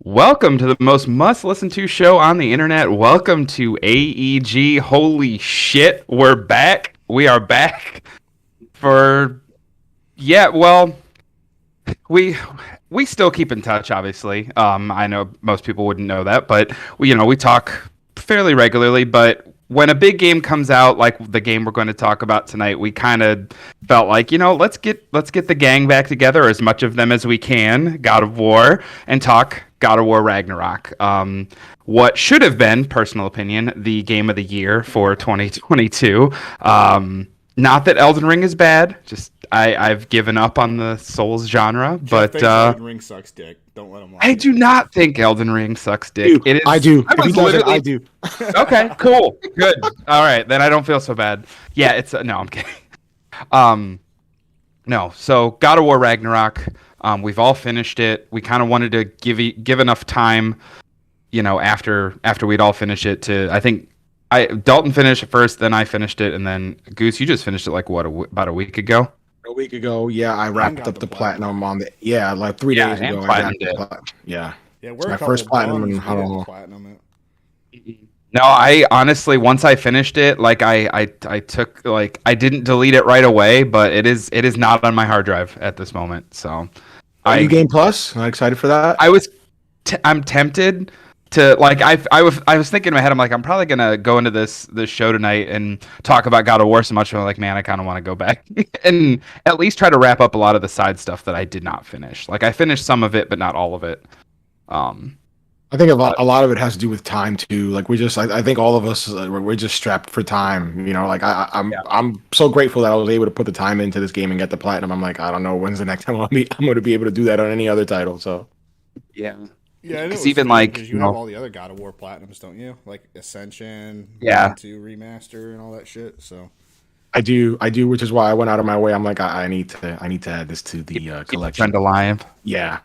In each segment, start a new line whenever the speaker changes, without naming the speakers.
Welcome to the most must-listen-to show on the internet. Welcome to AEG. Holy shit, we're back. We are back for we we still keep in touch, obviously. I know most people wouldn't know that, but we talk fairly regularly, but when a big game comes out, like the game we're going to talk about tonight, we kind of felt like, let's get the gang back together, as much of them as we can, God of War, and talk God of War Ragnarok. What should have been, personal opinion, the game of the year for 2022. Not that Elden Ring is bad, just I've given up on the Souls genre,
Jeff
but
thinks Elden Ring sucks dick. Don't let him lie.
I do not think Elden Ring sucks dick. It is.
I do.
I
If he
was
does it,
literally.
I do.
Okay, cool, good. All right, then I don't feel so bad. Yeah, it's no, I'm kidding. No. So God of War Ragnarok, we've all finished it. We kind of wanted to give enough time, after we'd all finish it to. I think Dalton finished it first, then I finished it, and then Goose, you just finished it like about a week ago.
A week ago, yeah, I wrapped up the platinum on the like 3 days
and
ago.
Yeah, we're
It's my first platinum in how long?
Platinum it.
No, I honestly, once I finished it, like I took, like, I didn't delete it right away, but it is not on my hard drive at this moment. So,
New Game Plus. I'm excited for that.
I'm tempted to, like, I was thinking in my head, I'm like, I'm probably gonna go into this show tonight and talk about God of War so much. I'm like, man, I kind of want to go back and at least try to wrap up a lot of the side stuff that I did not finish. Like, I finished some of it, but not all of it.
I think a lot of it has to do with time too. Like I think all of us we're just strapped for time. Like I'm so grateful that I was able to put the time into this game and get the platinum. I'm like, I don't know when's the next time I'm going to be able to do that on any other title. So
yeah,
it's even like
you have all the other God of War platinums, don't you? Like Ascension, 2 remaster, and all that shit. So
I do, which is why I went out of my way. I'm like, I need to add this to the collection.
Trend alive.
Yeah.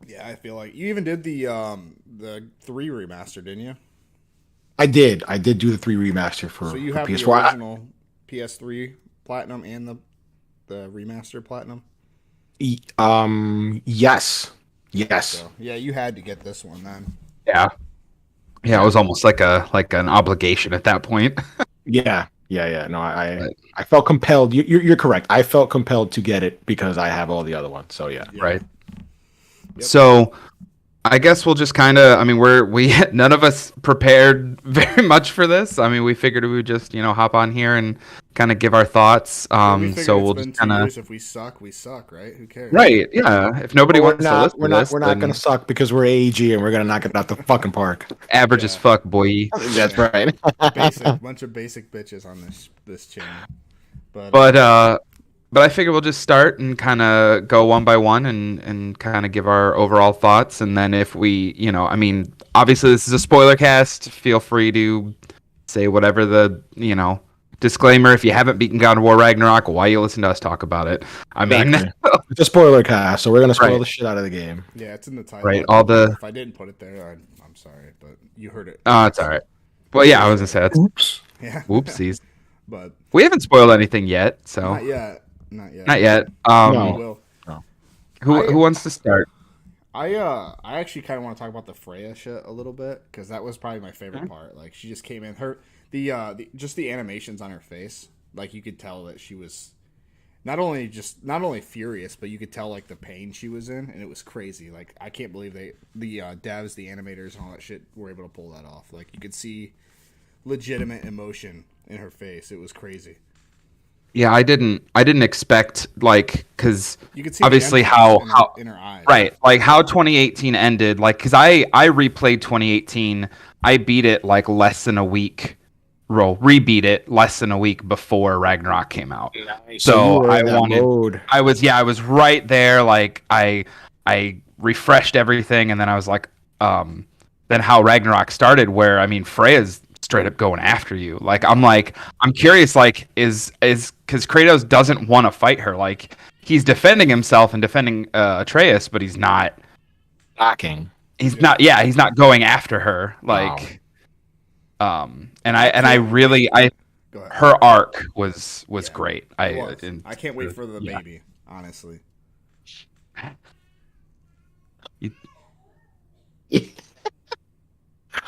Yeah, I feel like you even did the 3 remaster, didn't you?
I did do the 3 remaster for
So you have
PS4.
the original PS3 platinum and the remaster platinum.
Yes.
So, yeah, you had to get this one then.
Yeah, it was almost like an obligation at that point.
Yeah. No, I felt compelled. You're correct. I felt compelled to get it because I have all the other ones. So yeah.
Right. Yep. So I guess we'll just kind of, we none of us prepared very much for this. We figured we would just, hop on here and kind of give our thoughts. So we'll just kind of,
if we suck, right? Who cares?
Right. Yeah. If nobody wants to listen to this,
we're not going to suck because we're AEG and we're going to knock it out the fucking park.
Average as fuck, boy.
That's right.
Bunch of basic bitches on this channel.
But I figure we'll just start and kind of go one by one and kind of give our overall thoughts. And then if we, obviously this is a spoiler cast. Feel free to say whatever the, disclaimer. If you haven't beaten God of War Ragnarok, why you listen to us talk about it?
It's a spoiler cast, so we're going to spoil the shit out of the game.
Yeah, it's in the title.
Right.
If I didn't put it there, I'm sorry, but you heard it.
Oh, it's all right. Well, yeah, I was going to say that's...
Oops.
Yeah.
Whoopsies.
But
we haven't spoiled anything yet, so...
Not yet.
Not yet.
No.
Who wants to start?
I actually kind of want to talk about the Freya shit a little bit because that was probably my favorite part. Like she just came in, just the animations on her face, like you could tell that she was not only furious, but you could tell like the pain she was in, and it was crazy. Like I can't believe the devs, the animators, and all that shit were able to pull that off. Like you could see legitimate emotion in her face. It was crazy.
Yeah, I didn't expect, like, because obviously
in her eyes.
Right, like how 2018 ended, like, because I replayed 2018, I beat it like less than a week, rebeat it less than a week before Ragnarok came out.
Nice.
So I was right there, like I refreshed everything, and then I was like, then how Ragnarok started, where Freya's straight up going after you. Like I'm curious, like is because Kratos doesn't want to fight her. Like he's defending himself and defending Atreus, but he's not
knocking.
He's not going after her. Like and I really her arc was great.
I can't wait for the baby, honestly.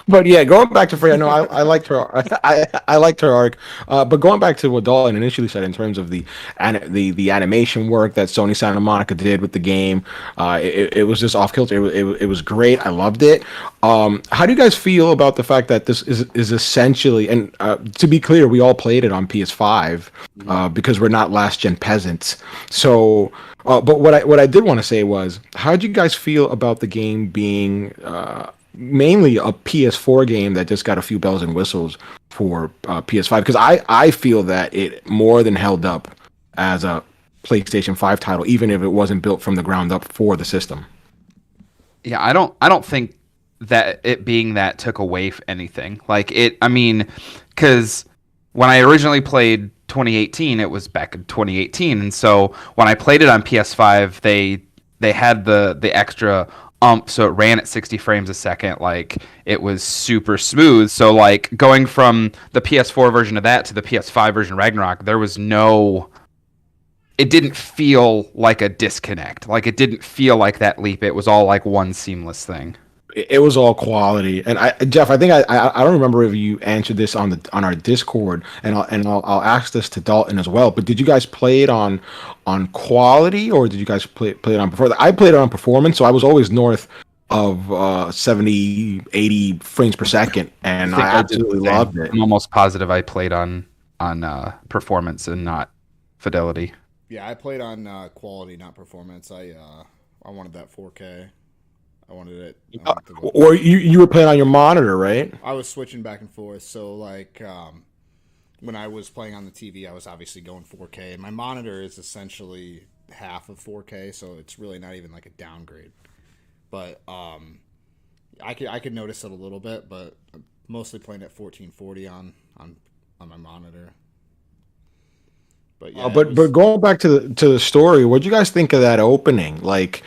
But yeah, going back to Freya, no, I liked her. I liked her arc. But going back to what Dalton initially said in terms of the animation work that Sony Santa Monica did with the game, it was just off kilter. It was great. I loved it. How do you guys feel about the fact that this is essentially, and to be clear, we all played it on PS5 because we're not last gen peasants. So. But what I did want to say was, how did you guys feel about the game being mainly a PS4 game that just got a few bells and whistles for PS5? Because I feel that it more than held up as a PlayStation 5 title, even if it wasn't built from the ground up for the system.
Yeah, I don't think that it being that took away anything. Like it, I mean, because when I originally played 2018, it was back in 2018, and so when I played it on PS5, they had the extra so it ran at 60 frames a second. Like it was super smooth. So like going from the PS4 version of that to the PS5 version of Ragnarok, there was no. It didn't feel like a disconnect. Like it didn't feel like that leap. It was all like one seamless thing.
It was all quality. And Jeff, I think I don't remember if you answered this on our Discord, and I'll ask this to Dalton as well. But did you guys play it on quality, or did you guys play it on performance? I played it on performance, so I was always north of 70, 80 frames per second, and I absolutely loved it.
I'm almost positive I played on performance and not fidelity.
Yeah, I played on quality, not performance. I wanted that 4K. I wanted it.
Or you were playing on your monitor, right?
I was switching back and forth. So like when I was playing on the TV, I was obviously going 4K. My monitor is essentially half of 4K, so it's really not even like a downgrade. But I could notice it a little bit, but I'm mostly playing at 1440 on my monitor. But yeah,
but going back to the story, what do you guys think of that opening? Like,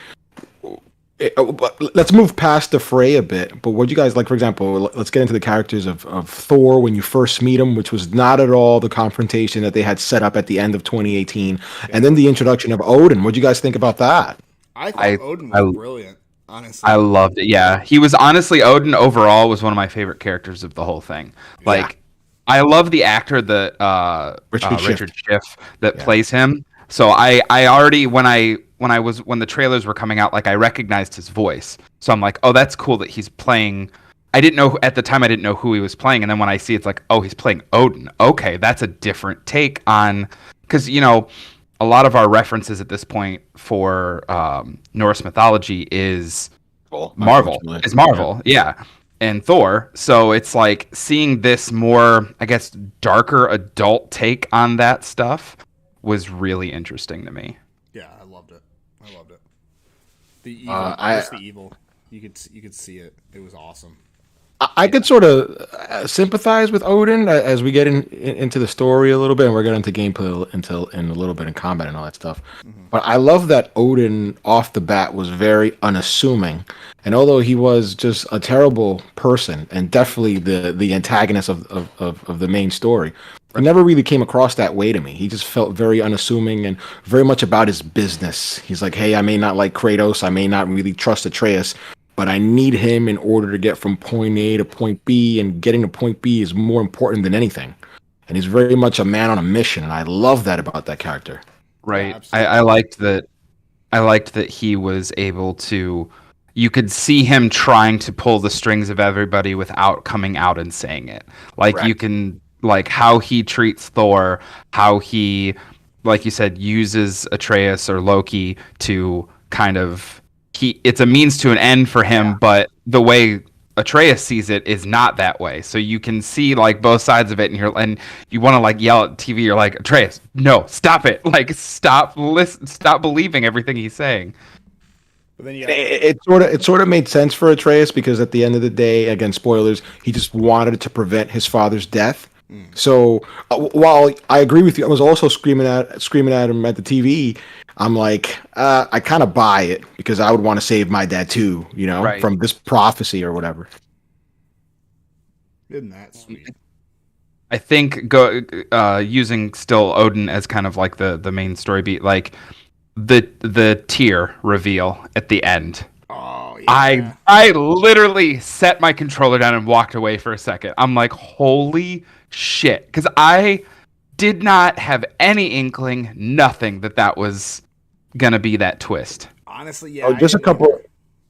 let's move past the fray a bit. But what do you guys like? For example, let's get into the characters of Thor when you first meet him, which was not at all the confrontation that they had set up at the end of 2018, and then the introduction of Odin. What do you guys think about that?
I thought Odin was brilliant. Honestly,
I loved it. Yeah, he was honestly Odin overall was one of my favorite characters of the whole thing. Like. Yeah. I love the actor that Richard Schiff that plays him. So I already when the trailers were coming out, like I recognized his voice. So I'm like, oh, that's cool that he's playing. I didn't know at the time. I didn't know who he was playing, and then when I see it's like, oh, he's playing Odin. Okay, that's a different take on because a lot of our references at this point for Norse mythology is Marvel. It's Marvel, yeah. And Thor, so it's like seeing this more, I guess, darker adult take on that stuff was really interesting to me.
Yeah, I loved it. The evil, just the evil. You could see it. It was awesome.
I could sort of sympathize with Odin as we get into the story a little bit, and we're getting into gameplay in a little bit in combat and all that stuff. Mm-hmm. But I love that Odin off the bat was very unassuming, and although he was just a terrible person and definitely the antagonist of the main story, it never really came across that way to me. He just felt very unassuming and very much about his business. He's like, hey, I may not like Kratos, I may not really trust Atreus, but I need him in order to get from point A to point B, and getting to point B is more important than anything. And he's very much a man on a mission, and I love that about that character.
Right. Yeah, I liked that. I liked that he was able to. You could see him trying to pull the strings of everybody without coming out and saying it. Like Correct. You can, like how he treats Thor, how he, like you said, uses Atreus or Loki to kind of. It's a means to an end for him, but the way Atreus sees it is not that way. So you can see like both sides of it, and you want to like yell at TV. You're like, Atreus, no, stop it! Like, stop believing everything he's saying.
But then it sort of made sense for Atreus because at the end of the day, again, spoilers, he just wanted to prevent his father's death. So while I agree with you, I was also screaming at him at the TV. I'm like, I kind of buy it because I would want to save my dad too, right. From this prophecy or whatever.
Isn't that sweet?
I think using still Odin as kind of like the main story beat, like the tear reveal at the end.
Oh Yeah.
I literally set my controller down and walked away for a second. I'm like, holy shit, because I did not have any inkling, nothing that was gonna be that twist.
Honestly, yeah.
Oh,
I
just a
didn't.
couple.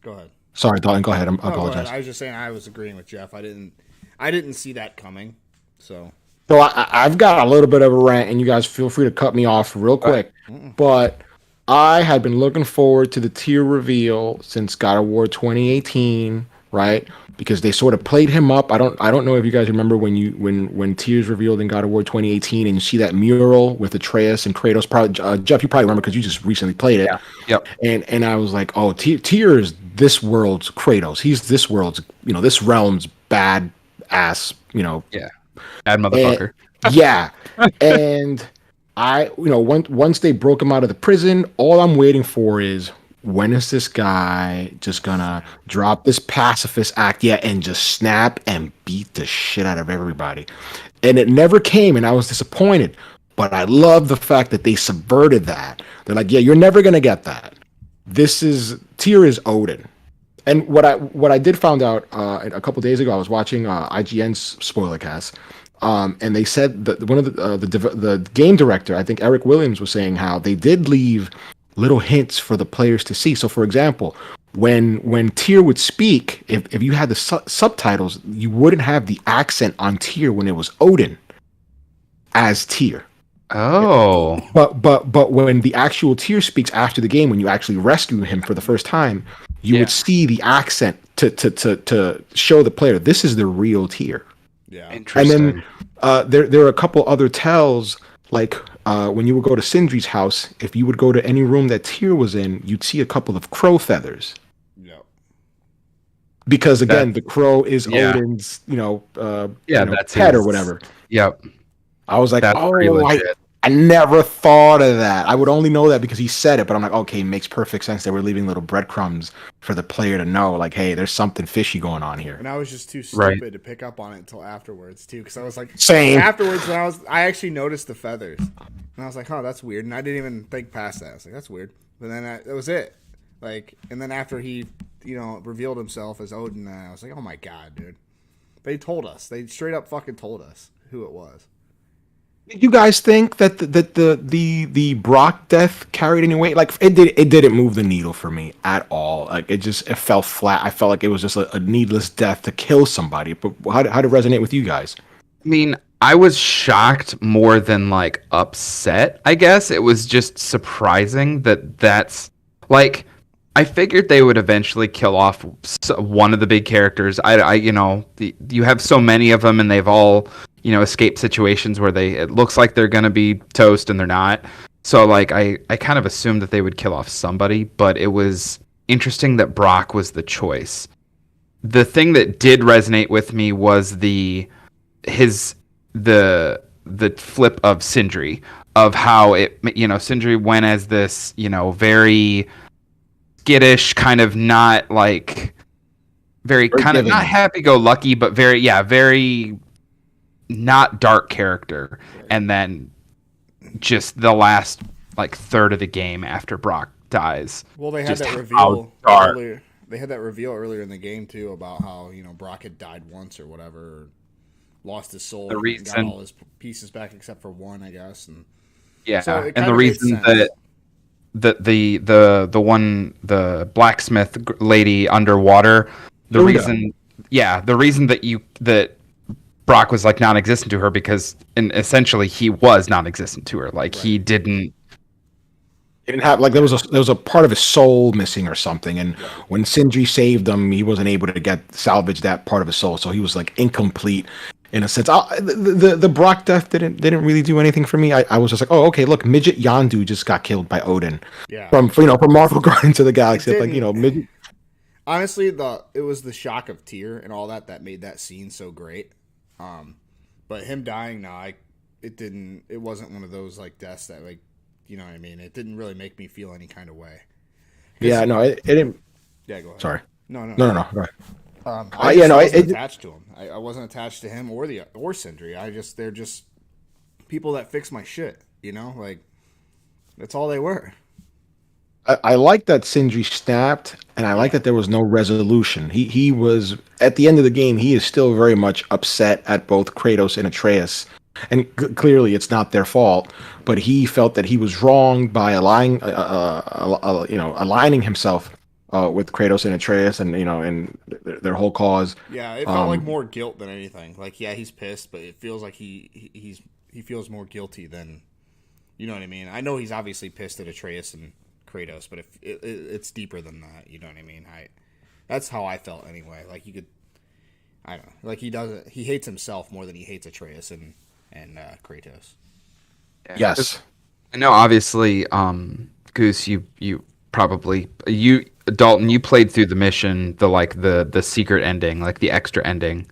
Go ahead.
Sorry, Dalton. Go ahead. I
No, go ahead.
apologize.
I was just saying I was agreeing with Jeff. I didn't see that coming. So
So I've got a little bit of a rant, and you guys feel free to cut me off real quick. But I had been looking forward to the tier reveal since God of War 2018, right? Because they sort of played him up. I don't know if you guys remember when Tears revealed in God of War 2018, and you see that mural with Atreus and Kratos. Probably Jeff, you probably remember because you just recently played it.
Yeah. Yep.
And I was like, oh, Tyr is this world's Kratos. He's this world's, this realm's bad ass,
Yeah. Bad
and,
motherfucker.
yeah. And once they broke him out of the prison, all I'm waiting for is when is this guy just gonna drop this pacifist act yet and just snap and beat the shit out of everybody? And it never came, and I was disappointed. But I love the fact that they subverted that. They're like, yeah, you're never gonna get that. Tyr is Odin. And what I did find out a couple days ago, I was watching IGN's Spoilercast, and they said that one of the game director, I think Eric Williams, was saying how they did leave little hints for the players to see. So, for example, when Tyr would speak, if you had the subtitles, you wouldn't have the accent on Tyr when it was Odin as Tyr.
Oh.
But when the actual Tyr speaks after the game, when you actually rescue him for the first time, you would see the accent to show the player this is the real Tyr.
yeah.
Interesting.
And then there are a couple other tells, like when you would go to Sindri's house, if you would go to any room that Tyr was in, you'd see a couple of crow feathers.
Yeah.
Because again, the crow is
Yeah.
Odin's,
That's
pet or
his-
whatever.
Yep.
I was like,
That's pretty
oh,
legit.
I never thought of that. I would only know that because he said it, but I'm like, okay, makes perfect sense that we're leaving little breadcrumbs for the player to know, like, hey, there's something fishy going on here.
And I was just too
Right.
stupid to pick up on it until afterwards too, because I was like,
Same.
afterwards when I actually noticed the feathers, and I was like, oh, that's weird, and I didn't even think past that. I was like, that's weird, but then that was it. Like, and then after he, revealed himself as Odin, I was like, oh my god, dude, they told us, they straight up fucking told us who it was.
Did you guys think that the Brock death carried any weight? Like it didn't move the needle for me at all. Like it fell flat. I felt like it was just a needless death to kill somebody. But how did it resonate with you guys?
I mean, I was shocked more than like upset, I guess. It was just surprising that's like I figured they would eventually kill off one of the big characters. You have so many of them and they've all, escape situations where it looks like they're going to be toast and they're not. So like I kind of assumed that they would kill off somebody, but it was interesting that Brock was the choice. The thing that did resonate with me was the flip of Sindri, of how Sindri went as this, very skittish, kind of not like very kind of not happy-go-lucky, but very not dark character. And then just the last like third of the game after Brock dies.
Well, they had
just
that
how
reveal
dark.
earlier. They had that reveal earlier in the game too about how Brock had died once or whatever, or lost his soul,
The
and got
reason-
all his pieces back except for one, I guess. And
Yeah,
so it
and
kinda
the
made
reason
sense.
that the blacksmith lady underwater, the
Hilda.
reason that Brock was like non-existent to her, because essentially he was non-existent to her. Like he didn't.
He didn't have, like, there was a part of his soul missing or something, and when Sindri saved him, he wasn't able to salvage that part of his soul, so he was like incomplete in a sense. The Brock death didn't really do anything for me. I was just like, oh, okay, look, midget Yondu just got killed by Odin.
Yeah.
From Marvel Guardians of the Galaxy.
It
Like, midget.
Honestly, it was the shock of Tyr and all that made that scene so great. But him dying, it wasn't one of those like deaths that, like, you know what I mean? It didn't really make me feel any kind of way.
Yeah, no, it didn't.
Yeah, go ahead.
Sorry.
No.
No. Go ahead.
I wasn't attached to him. I wasn't attached to him or Sindri. They're just people that fix my shit. Like, that's all they were.
I like that Sindri snapped, and I like that there was no resolution. He was at the end of the game. He is still very much upset at both Kratos and Atreus, and clearly it's not their fault. But he felt that he was wrong by aligning himself with Kratos and Atreus, and and their whole cause.
Yeah, it felt like more guilt than anything. Like, yeah, he's pissed, but it feels like he feels more guilty than, you know what I mean. I know he's obviously pissed at Atreus and Kratos, but if it's deeper than that, you know what I mean. That's how I felt anyway. Like, you could, I don't know, like he hates himself more than he hates Atreus and Kratos.
Yes.
I know, obviously, Goose, you probably Dalton, you played through the mission, the secret ending, like the extra ending,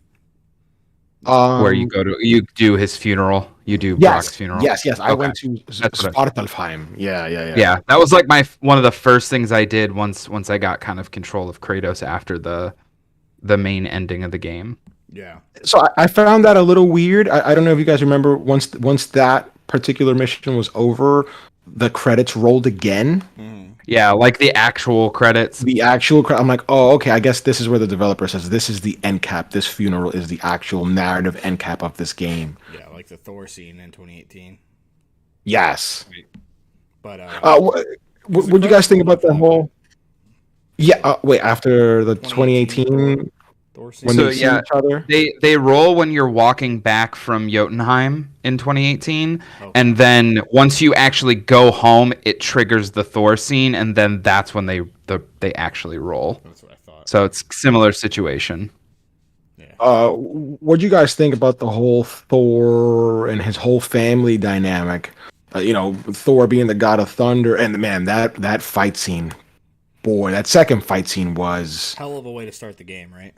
where you do his funeral, you do Brock's funeral.
Yes.
Okay.
I went to Svartalfheim. Yeah.
Yeah, that was like one of the first things I did once I got kind of control of Kratos after the main ending of the game.
Yeah.
So I found that a little weird. I don't know if you guys remember once that particular mission was over, the credits rolled again.
Mm-hmm.
Yeah, like the actual credits.
I'm like, oh, okay. I guess this is where the developer says this is the end cap. This funeral is the actual narrative end cap of this game.
Yeah, like the Thor scene in 2018.
Yes.
But
what do you guys think about the whole? Yeah. Wait. After the 2018. When they see each other?
They roll when you're walking back from Jotunheim in 2018, and then once you actually go home, it triggers the Thor scene, and then that's when they actually roll.
That's what I thought.
So it's similar situation.
Yeah. What do you guys think about the whole Thor and his whole family dynamic? Thor being the god of thunder, and man, that fight scene, boy, that second fight scene was
hell of a way to start the game, right?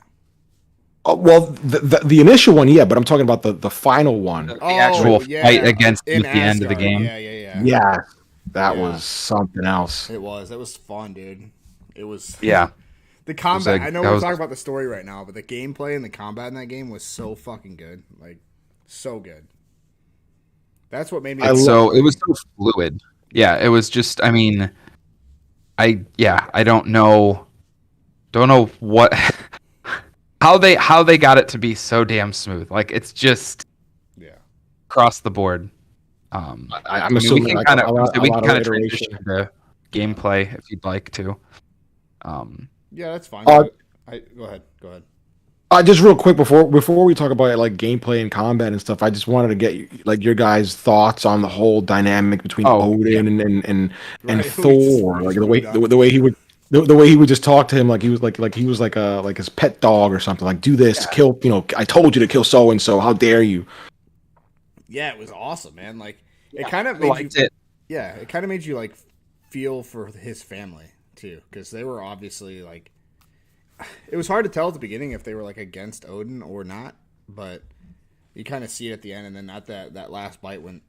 Well, the initial one, yeah, but I'm talking about the final one.
The actual fight against him at the end of the game.
Yeah.
That was something else.
It was fun, dude. It was.
Yeah.
The combat. I know we're talking about the story right now, but the gameplay and the combat in that game was so fucking good, like so good. That's what made me.
It was so fluid. Yeah, it was just. I mean, I don't know what. How they got it to be so damn smooth. Like, it's just across the board.
I'm assuming we can kind of
transition to gameplay if you'd like to.
Yeah, that's fine. Go ahead.
Just real quick before we talk about like gameplay and combat and stuff, I just wanted to get like your guys' thoughts on the whole dynamic between Odin and Thor, like the way he would. The way he would just talk to him like he was like his pet dog or something, like, do this, kill, I told you to kill so and so, how dare you?
Yeah, it was awesome, man. Like, it kind of made you. Yeah, it kind of made you like feel for his family too, because they were obviously like. It was hard to tell at the beginning if they were like against Odin or not, but you kind of see it at the end, and then at that last fight when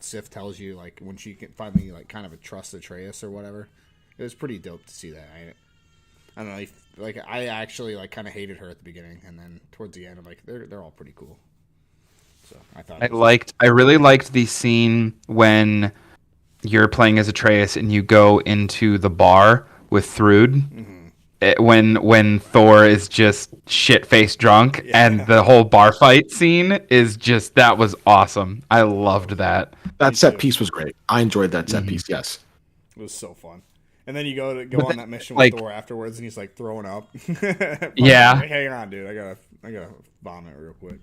Sif tells you, like, when she can finally like kind of trust Atreus or whatever. It was pretty dope to see that. I don't know, like, I actually like kind of hated her at the beginning, and then towards the end, I'm like, they're all pretty cool. So I thought
I really liked the scene when you're playing as Atreus and you go into the bar with Thrud. Mm-hmm. When Thor is just shit-faced drunk, and the whole bar fight scene is just, that was awesome. I loved that.
That set piece was great. I enjoyed that set piece. Yes,
it was so fun. And then you go on that mission with Thor afterwards, and he's like throwing up.
Yeah.
Like, hang on, dude. I gotta vomit real quick.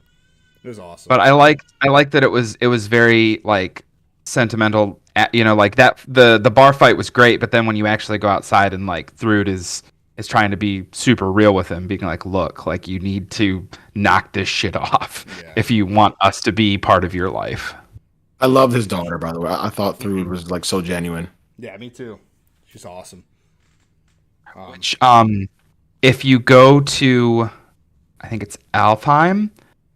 It was awesome.
But I liked that it was very like sentimental. Like that the bar fight was great, but then when you actually go outside and like Thrud is trying to be super real with him, being like, look, like, you need to knock this shit off if you want us to be part of your life.
I love his daughter, by the way. I thought Thrud was like so genuine.
Yeah, me too. She's awesome.
Which, if you go to, I think it's Alfheim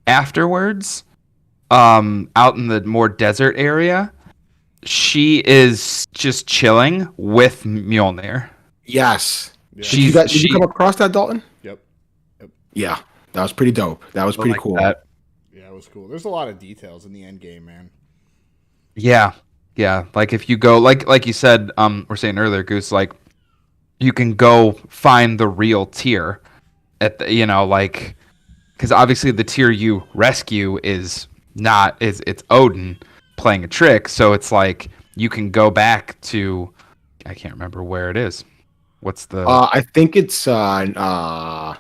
afterwards, out in the more desert area, she is just chilling with Mjolnir.
Yes. Yeah. Did you come across that, Dalton?
Yep.
Yeah, that was pretty dope. That was pretty cool.
Yeah, it was cool. There's a lot of details in the end game, man.
Yeah. Yeah, like if you go like you said, we're saying earlier, Goose, like you can go find the real tier at the, like because obviously the tier you rescue is not is it's Odin playing a trick, so it's like you can go back to I can't remember where it is. What's
I think it's oh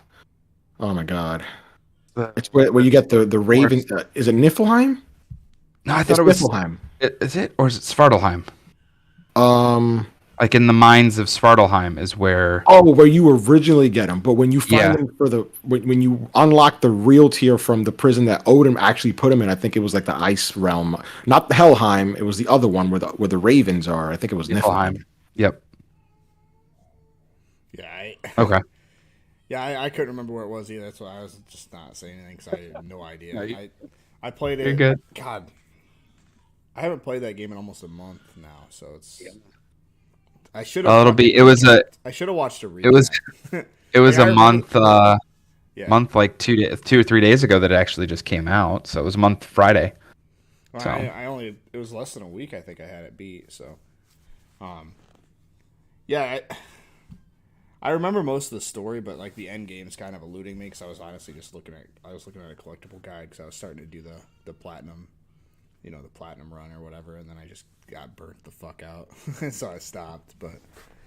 my god,
the
it's where you get the Raven.
worst?
Is it Niflheim?
No, I thought
It's
it was.
Niflheim.
Is it or is it Svartalheim?
Um.
Like in the mines of Svartalheim is where.
Oh, where you originally get them, but when you find
Yeah,
them for when you unlock the real tier from the prison that Odin actually put him in, I think it was like the Ice Realm, not the Helheim. It was the other one where the Ravens are. I think it was Niflheim.
Niflheim. Yep.
Yeah,
Okay.
yeah, I couldn't remember where it was either. That's why I was just not saying anything because I had no idea.
No,
I played
you're
it.
good.
God, I haven't played that game in almost a month now, so it's. I should have.
It'll be. It was a.
I should have watched a
It was.
recap.
It was
I
a
remember.
month.
Yeah.
Month like 2 or 3 days ago that it actually just came out. So it was a month Friday.
Well,
So
I only. It was less than a week. I think I had it beat. So, um, yeah. I remember most of the story, but like the end game's kind of eluding me because I was honestly just looking at. I was looking at a collectible guide because I was starting to do the platinum, the platinum run or whatever, and then I just got burnt the fuck out, so I stopped. But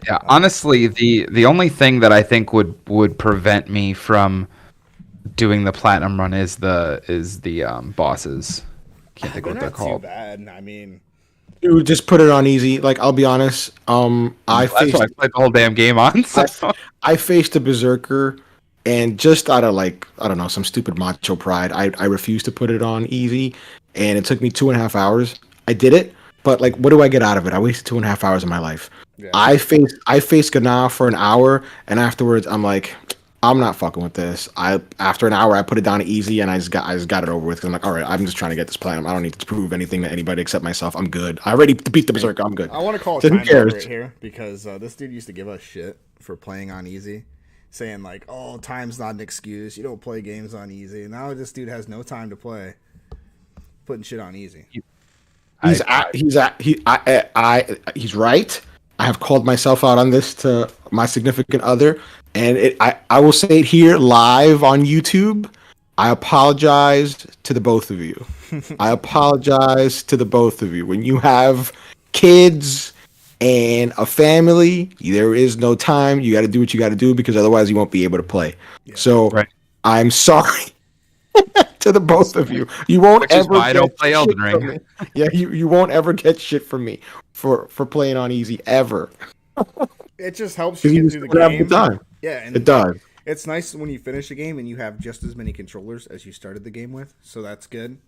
yeah, honestly, the only thing that I think would prevent me from doing the platinum run is the bosses. Can't think
they're
what they're
not too
called.
bad. I mean,
You just put it on easy. Like I'll be honest, I
That's
faced
what I played the whole damn game on. So
I, I faced a berserker, and just out of like I don't know some stupid macho pride, I refused to put it on easy, and it took me 2.5 hours. I did it, but like, what do I get out of it? I wasted 2.5 hours of my life.
yeah,
I faced Gana for an hour, and afterwards I'm like, I'm not fucking with this. After an hour I put it down to easy, and I just got it over with. 'Cause I'm like, all right, I'm just trying to get this platinum. I don't need to prove anything to anybody except myself. I'm good. I already beat the berserker. I'm good.
I want to call a
So who
time out right
cares?
here because this dude used to give us shit for playing on easy, saying like, "Oh, time's not an excuse. You don't play games on easy." And now this dude has no time to play, putting shit on easy.
He's
I,
at, he's at, he he's right. I have called myself out on this to my significant other, and I will say it here live on YouTube. I apologize to the both of you. I apologize to the both of you. When you have kids and a family, there is no time. You got to do what you got to do because otherwise you won't be able to play.
Yeah.
So
right.
I'm sorry to the both of you. You won't
Which is
ever
why I don't
get
play
shit
Elden
from
Ring.
me. Yeah, you won't ever get shit from me for playing on easy ever.
It just helps you
Because you
get
just
through the
don't have the
game.
time.
Yeah, and
It does.
it's nice when you finish a game and you have just as many controllers as you started the game with. So that's good.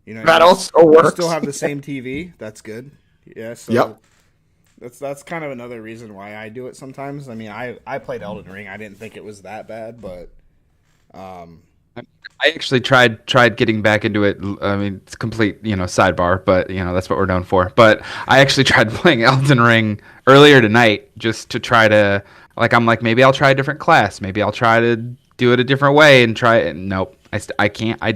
That also
you
works.
still have the same TV. That's good. Yeah. So
Yep.
that's kind of another reason why I do it sometimes. I mean, I played Elden Ring. I didn't think it was that bad, but
I actually tried getting back into it. I mean, it's complete, sidebar, but that's what we're known for. But I actually tried playing Elden Ring earlier tonight just to try to I'm like maybe I'll try a different class, maybe I'll try to do it a different way and try it. Nope, I can't. I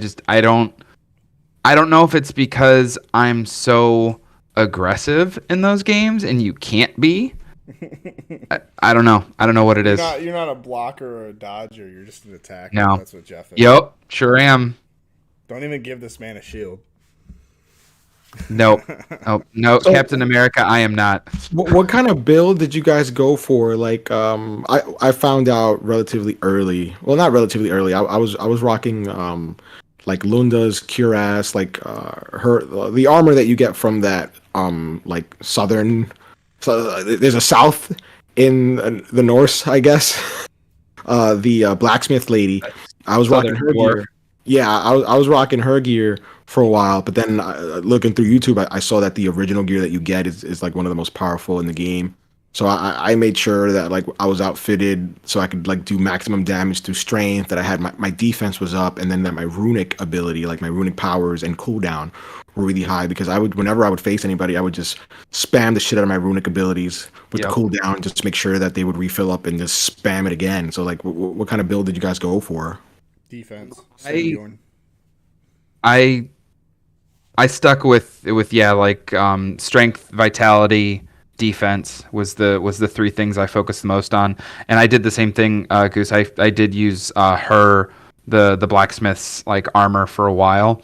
don't know if it's because I'm so aggressive in those games and you can't be. I don't know. I don't know what it is.
you're not a blocker or a dodger. You're just an attacker.
No.
That's what Jeff is.
Yep, sure am.
Don't even give this man a shield.
Nope. Oh, no,
So-
Captain America, I am not.
What kind of build did you guys go for? Like, I found out relatively early. Well, not relatively early. I was rocking like Lunda's cuirass, like the armor that you get from that like southern. So there's a south in the north, I guess. The blacksmith lady. I was rocking
Southern
her
dwarf.
gear. Yeah, I was rocking her gear for a while, but then looking through YouTube, I saw that the original gear that you get is like one of the most powerful in the game. So I made sure that like I was outfitted so I could like do maximum damage through strength, that I had my defense was up, and then that my runic ability, like my runic powers and cooldown were really high, because whenever I would face anybody, I would just spam the shit out of my runic abilities with
Yep.
the cooldown just to make sure that they would refill up and just spam it again. So like what kind of build did you guys go for?
Defense.
I-
Same Bjorn.
I I stuck with like strength, vitality, defense was the three things I focused the most on, and I did the same thing, Goose. I did use the blacksmith's like armor for a while,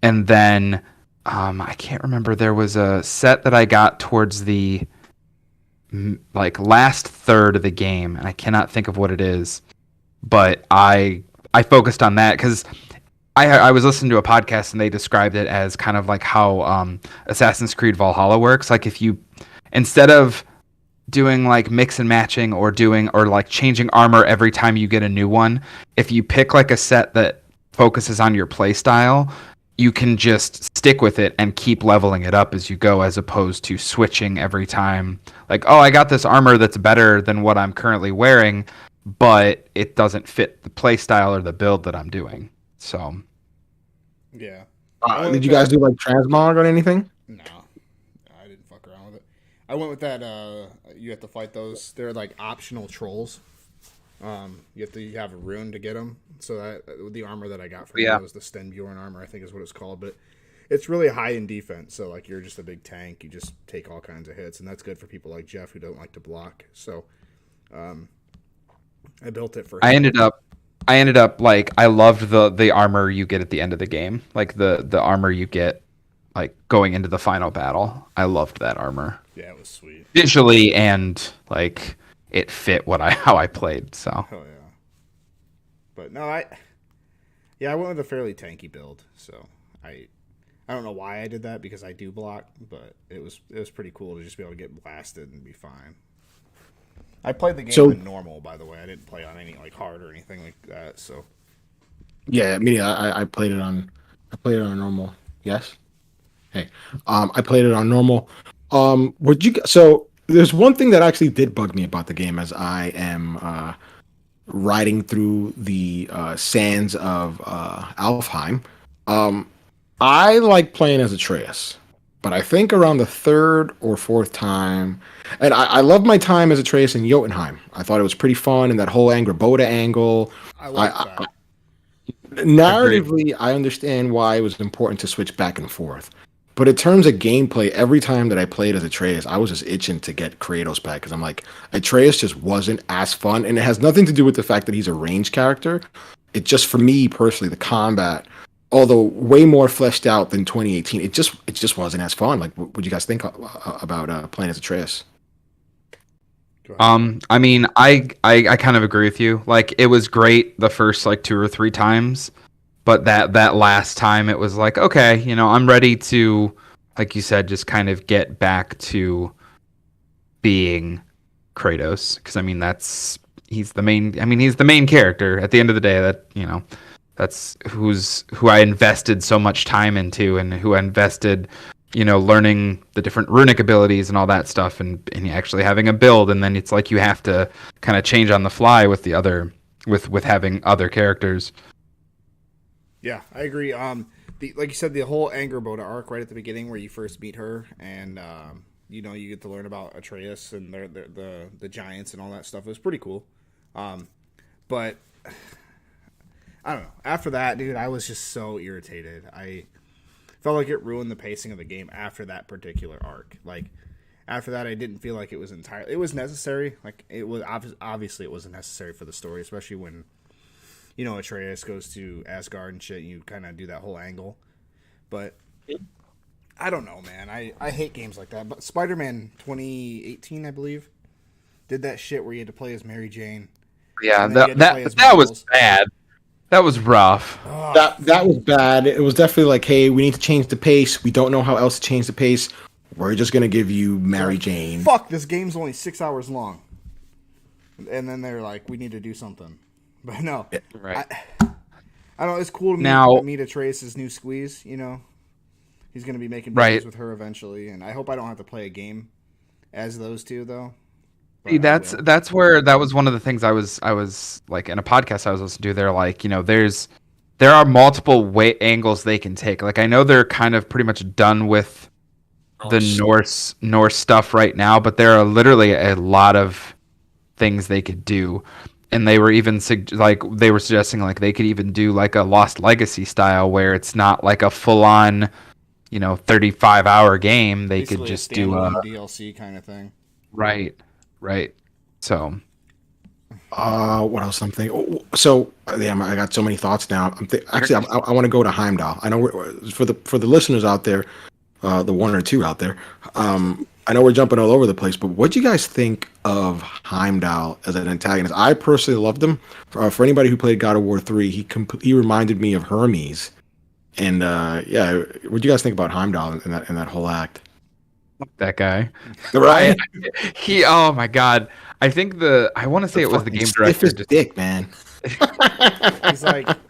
and then I can't remember. There was a set that I got towards the like last third of the game, and I cannot think of what it is, but I focused on that because I was listening to a podcast and they described it as kind of like how Assassin's Creed Valhalla works. Like if you instead of doing like mix and matching or like changing armor every time you get a new one, if you pick like a set that focuses on your play style, you can just stick with it and keep leveling it up as you go, as opposed to switching every time. Like, oh, I got this armor that's better than what I'm currently wearing, but it doesn't fit the play style or the build that I'm doing. So,
Yeah.
Did you guys do like transmog or anything?
No, I didn't fuck around with it. I went with that. You have to fight those. They're like optional trolls. You have a rune to get them. So that the armor that I got from it was the Stenbjorn armor, I think is what it's called. But it's really high in defense. So like you're just a big tank. You just take all kinds of hits, and that's good for people like Jeff who don't like to block. So, I built it for him.
I ended up like I loved the armor you get at the end of the game, like the armor you get like going into the final battle. I loved that armor.
Yeah, it was sweet
Visually, and like it fit how I played. So.
Oh yeah. But no, I went with a fairly tanky build. So I don't know why I did that because I do block, but it was pretty cool to just be able to get blasted and be fine. I played the game in normal, by the way. I didn't play on any like hard or anything like that. So
Yeah, I played it on normal. Yes. Hey, I played it on normal. So there's one thing that actually did bug me about the game as I am riding through the sands of Alfheim. I like playing as Atreus, but I think around the third or fourth time, and I love my time as Atreus in Jotunheim. I thought it was pretty fun, and that whole Angrboda angle.
I like that.
Narratively, I understand why it was important to switch back and forth. But in terms of gameplay, every time that I played as Atreus, I was just itching to get Kratos back because I'm like, Atreus just wasn't as fun, and it has nothing to do with the fact that he's a ranged character. It just, for me personally, the combat, although way more fleshed out than 2018, it just wasn't as fun. Like, what do you guys think about playing as Atreus?
I mean, I kind of agree with you. Like, it was great the first like 2 or 3 times. But that last time, it was like, okay, I'm ready to, like you said, just kind of get back to being Kratos. Because, I mean, he's the main character. At the end of the day, that's who I invested so much time into and who I invested, learning the different runic abilities and all that stuff and actually having a build. And then it's like you have to kind of change on the fly with with having other characters.
Yeah, I agree. Like you said, the whole Angrboda arc right at the beginning, where you first meet her, and you get to learn about Atreus and the giants and all that stuff. It was pretty cool. But I don't know. After that, dude, I was just so irritated. I felt like it ruined the pacing of the game after that particular arc. Like after that, I didn't feel like it was entirely. It was necessary. Like it was obviously it wasn't necessary for the story, especially when. Atreus goes to Asgard and shit, and you kind of do that whole angle. But I don't know, man. I hate games like that. But Spider-Man 2018, I believe, did that shit where you had to play as Mary Jane.
Yeah, that was bad. That was rough.
Oh.
That was bad. It was definitely like, hey, we need to change the pace. We don't know how else to change the pace. We're just going to give you Mary Jane.
Fuck, this game's only 6 hours long. And then they're like, we need to do something. But no,
right.
I don't know. It's cool to meet Atreus' new squeeze. He's going to be making videos with her eventually, and I hope I don't have to play a game as those two though.
See, that's where that was one of the things I was like in a podcast I was listening to. They're like, there are multiple angles they can take. Like I know they're kind of pretty much done with the Norse stuff right now, but there are literally a lot of things they could do. And they were even suggesting like they could even do like a Lost Legacy style where it's not like a full on, 35-hour game, they
Basically
could
a
just do
standalone DLC kind of thing.
right, right. So
What else I'm thinking? So damn, I got so many thoughts now. Actually, I want to go to Heimdall. I know for the listeners out there, the one or two out there. I know we're jumping all over the place, but what do you guys think of Heimdall as an antagonist? I personally loved him. For anybody who played God of War 3, he reminded me of Hermes. And yeah, what do you guys think about Heimdall in that whole act?
that guy,
Right?
oh my god, I think I want to say it was the
Fucking
game director.
stiffest dick, man.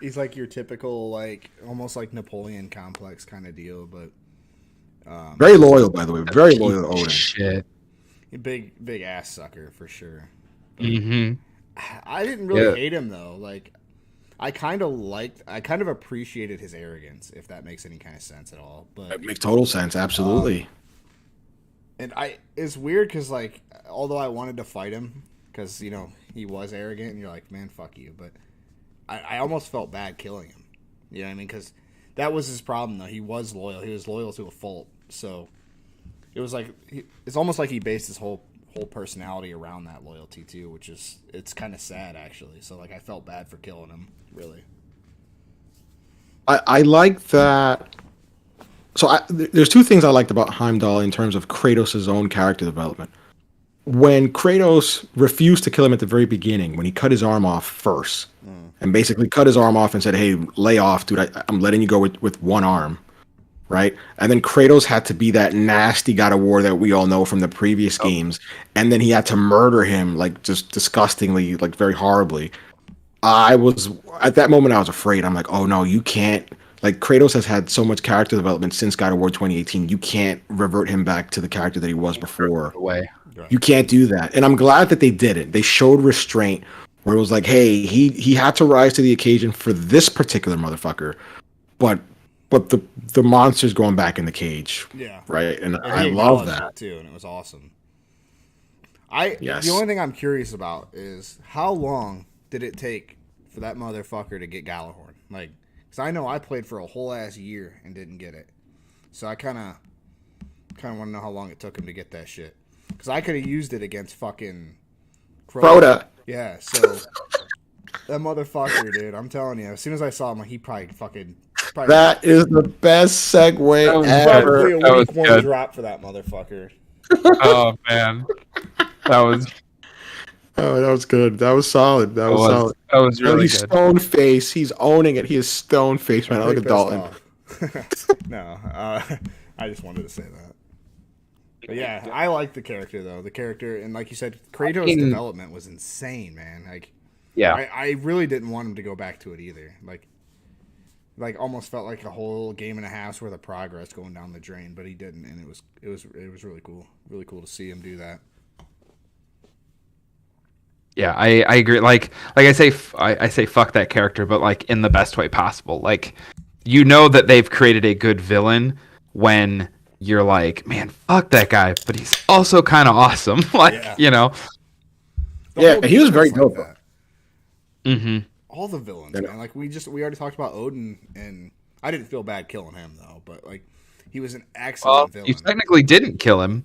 He's like your typical like almost like Napoleon complex kind of deal, but
Very loyal, by the way. Very loyal to Odin.
Shit.
big ass sucker for sure.
Mm-hmm.
I didn't really hate him though. Like I kind of appreciated his arrogance, if that makes any kind of sense at all. But
It makes total sense. Absolutely.
and it's weird because like although I wanted to fight him because he was arrogant and you're like, man, fuck you, but I almost felt bad killing him. You know what I mean? Because that was his problem though. He was loyal. He was loyal to a fault. So it was like it's almost like he based his whole personality around that loyalty too, which is it's kind of sad actually. So like I felt bad for killing him, really.
I like that. So there's two things I liked about Heimdall in terms of Kratos' own character development. When Kratos refused to kill him at the very beginning, when he cut his arm off first, and basically cut his arm off and said, "Hey, lay off, dude. I'm letting you go with one arm." Right? And then Kratos had to be that nasty God of War that we all know from the previous games, and then he had to murder him like just disgustingly, like very horribly. I was at that moment I was afraid. I'm like, "Oh no, you can't." Like Kratos has had so much character development since God of War 2018. You can't revert him back to the character that he was before.
Away.
You can't do that. And I'm glad that they did it. They showed restraint where it was like, "Hey, he had to rise to the occasion for this particular motherfucker." But the monster's going back in the cage.
Yeah.
Right. And
And
I
he
love
acknowledged
that.
it, too, and it was awesome.
Yes.
The only thing I'm curious about is how long did it take for that motherfucker to get Galahorn? Like, because I know I played for a whole ass year and didn't get it, so I kind of want to know how long it took him to get that shit. Because I could have used it against fucking
Crota.
Yeah, so that motherfucker, dude. I'm telling you, as soon as I saw him, he probably
That is the best segue
probably
ever.
a
That was
week one
good.
drop for that motherfucker.
Oh man, that was
Oh, that was good. That was solid. That was solid.
that was really
He's
good.
stone face. He's owning it. He is stone face, man. Look at Dalton.
No, I just wanted to say that. But yeah, I like the character though. The character, and like you said, Kratos' development was insane, man. Like,
Yeah.
I really didn't want him to go back to it either. Like almost felt like a whole game and a half's worth of progress going down the drain, but he didn't, and it was really cool to see him do that.
Yeah, I agree. Like I say, I say fuck that character, but like in the best way possible. Like, that they've created a good villain when you're like, man, fuck that guy, but he's also kind of awesome. Like,
The
Yeah,
whole
he was
game
very
like
dope.
that.
Mm-hmm.
All the villains, man. Like we already talked about Odin, and I didn't feel bad killing him though. But like, he was an excellent villain.
You technically didn't kill him.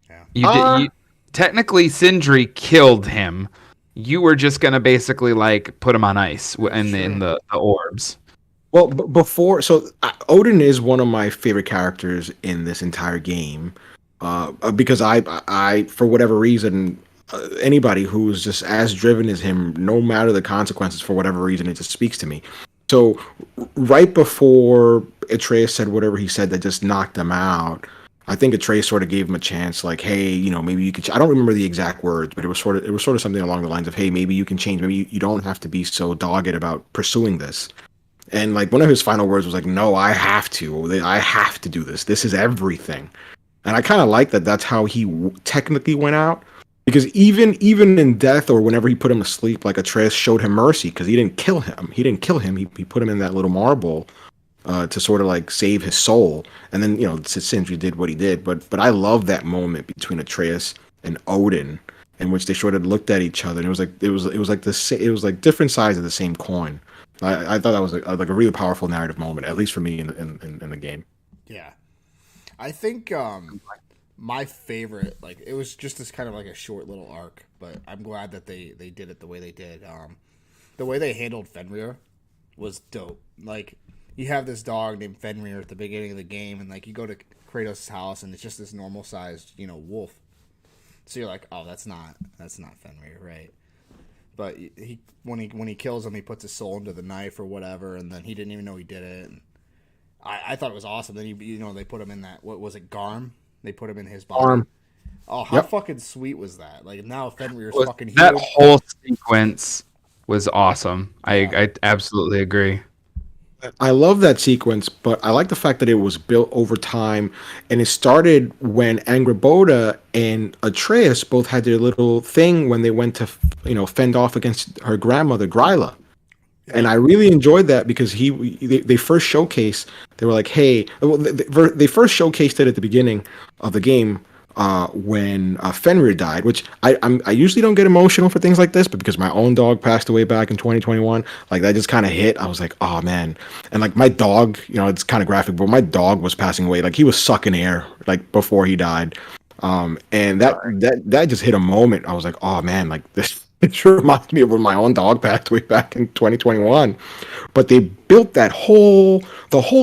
Yeah.
You did. Technically, Sindri killed him. You were just gonna basically like put him on ice in the orbs.
Well, before, so Odin is one of my favorite characters in this entire game, because I for whatever reason, anybody who's just as driven as him, no matter the consequences, for whatever reason, it just speaks to me. So right before Atreus said whatever he said that just knocked him out, I think Atreus sort of gave him a chance, like, hey, maybe you could. I don't remember the exact words, but it was sort of something along the lines of, hey, maybe you can change. Maybe you don't have to be so dogged about pursuing this. And like one of his final words was like, "No, I have to. I have to do this. This is everything." And I kind of like that. That's how he technically went out, because even in death or whenever he put him to sleep, like Atreus showed him mercy because he didn't kill him. He didn't kill him. He put him in that little marble to sort of like save his soul. And then Sindri did what he did. But I love that moment between Atreus and Odin, in which they sort of looked at each other, and it was like different sides of the same coin. I thought that was like a really powerful narrative moment, at least for me in the game.
Yeah, I think my favorite, like, it was just this kind of like a short little arc, but I'm glad that they did it the way they did. The way they handled Fenrir was dope. Like, you have this dog named Fenrir at the beginning of the game, and like you go to Kratos' house, and it's just this normal sized, wolf. So you're like, oh, that's not Fenrir, right? But when he kills him, he puts his soul into the knife or whatever, and then he didn't even know he did it. And I thought it was awesome. Then they put him in that, what was it, Garm? They put him in his body.
Arm.
Oh, how fucking sweet was that? Like, now Fenrir's fucking
That
healed.
whole sequence was awesome. I absolutely agree.
I love that sequence, but I like the fact that it was built over time, and it started when Angrboda and Atreus both had their little thing when they went to, fend off against her grandmother Gryla. And I really enjoyed that because they first showcased. They were like, "Hey," well, they first showcased it at the beginning of the game when Fenrir died. Which I usually don't get emotional for things like this, but because my own dog passed away back in 2021, like that just kind of hit. I was like, "Oh man!" And like my dog, it's kind of graphic, but my dog was passing away. Like he was sucking air like before he died, and that just hit a moment. I was like, "Oh man!" Like this. It sure reminds me of when my own dog passed away back in 2021. But they built the whole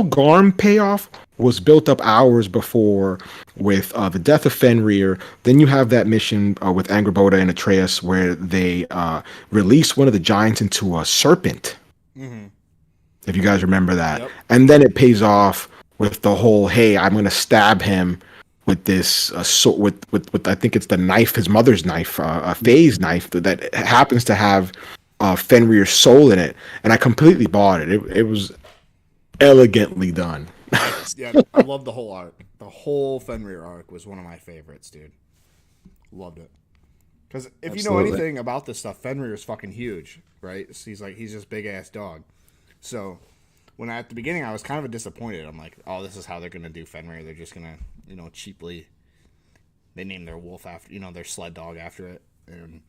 Garm payoff was built up hours before with the death of Fenrir. Then you have that mission with Angrboda and Atreus where they release one of the giants into a serpent.
Mm-hmm.
If you guys remember that.
Yep.
And then it pays off with the whole, hey, I'm going to stab him with this with I think it's the knife, his mother's knife, a phase knife that happens to have Fenrir's soul in it, and I completely bought it. It was elegantly done.
Yeah, I love the whole arc. The whole Fenrir arc was one of my favorites, dude. Loved it. Because if you know anything about this stuff, Fenrir is fucking huge, right? So he's just big ass dog. So when at the beginning I was kind of disappointed. I'm like, oh, this is how they're gonna do Fenrir. They're just gonna, cheaply. They named their wolf after, their sled dog after it, and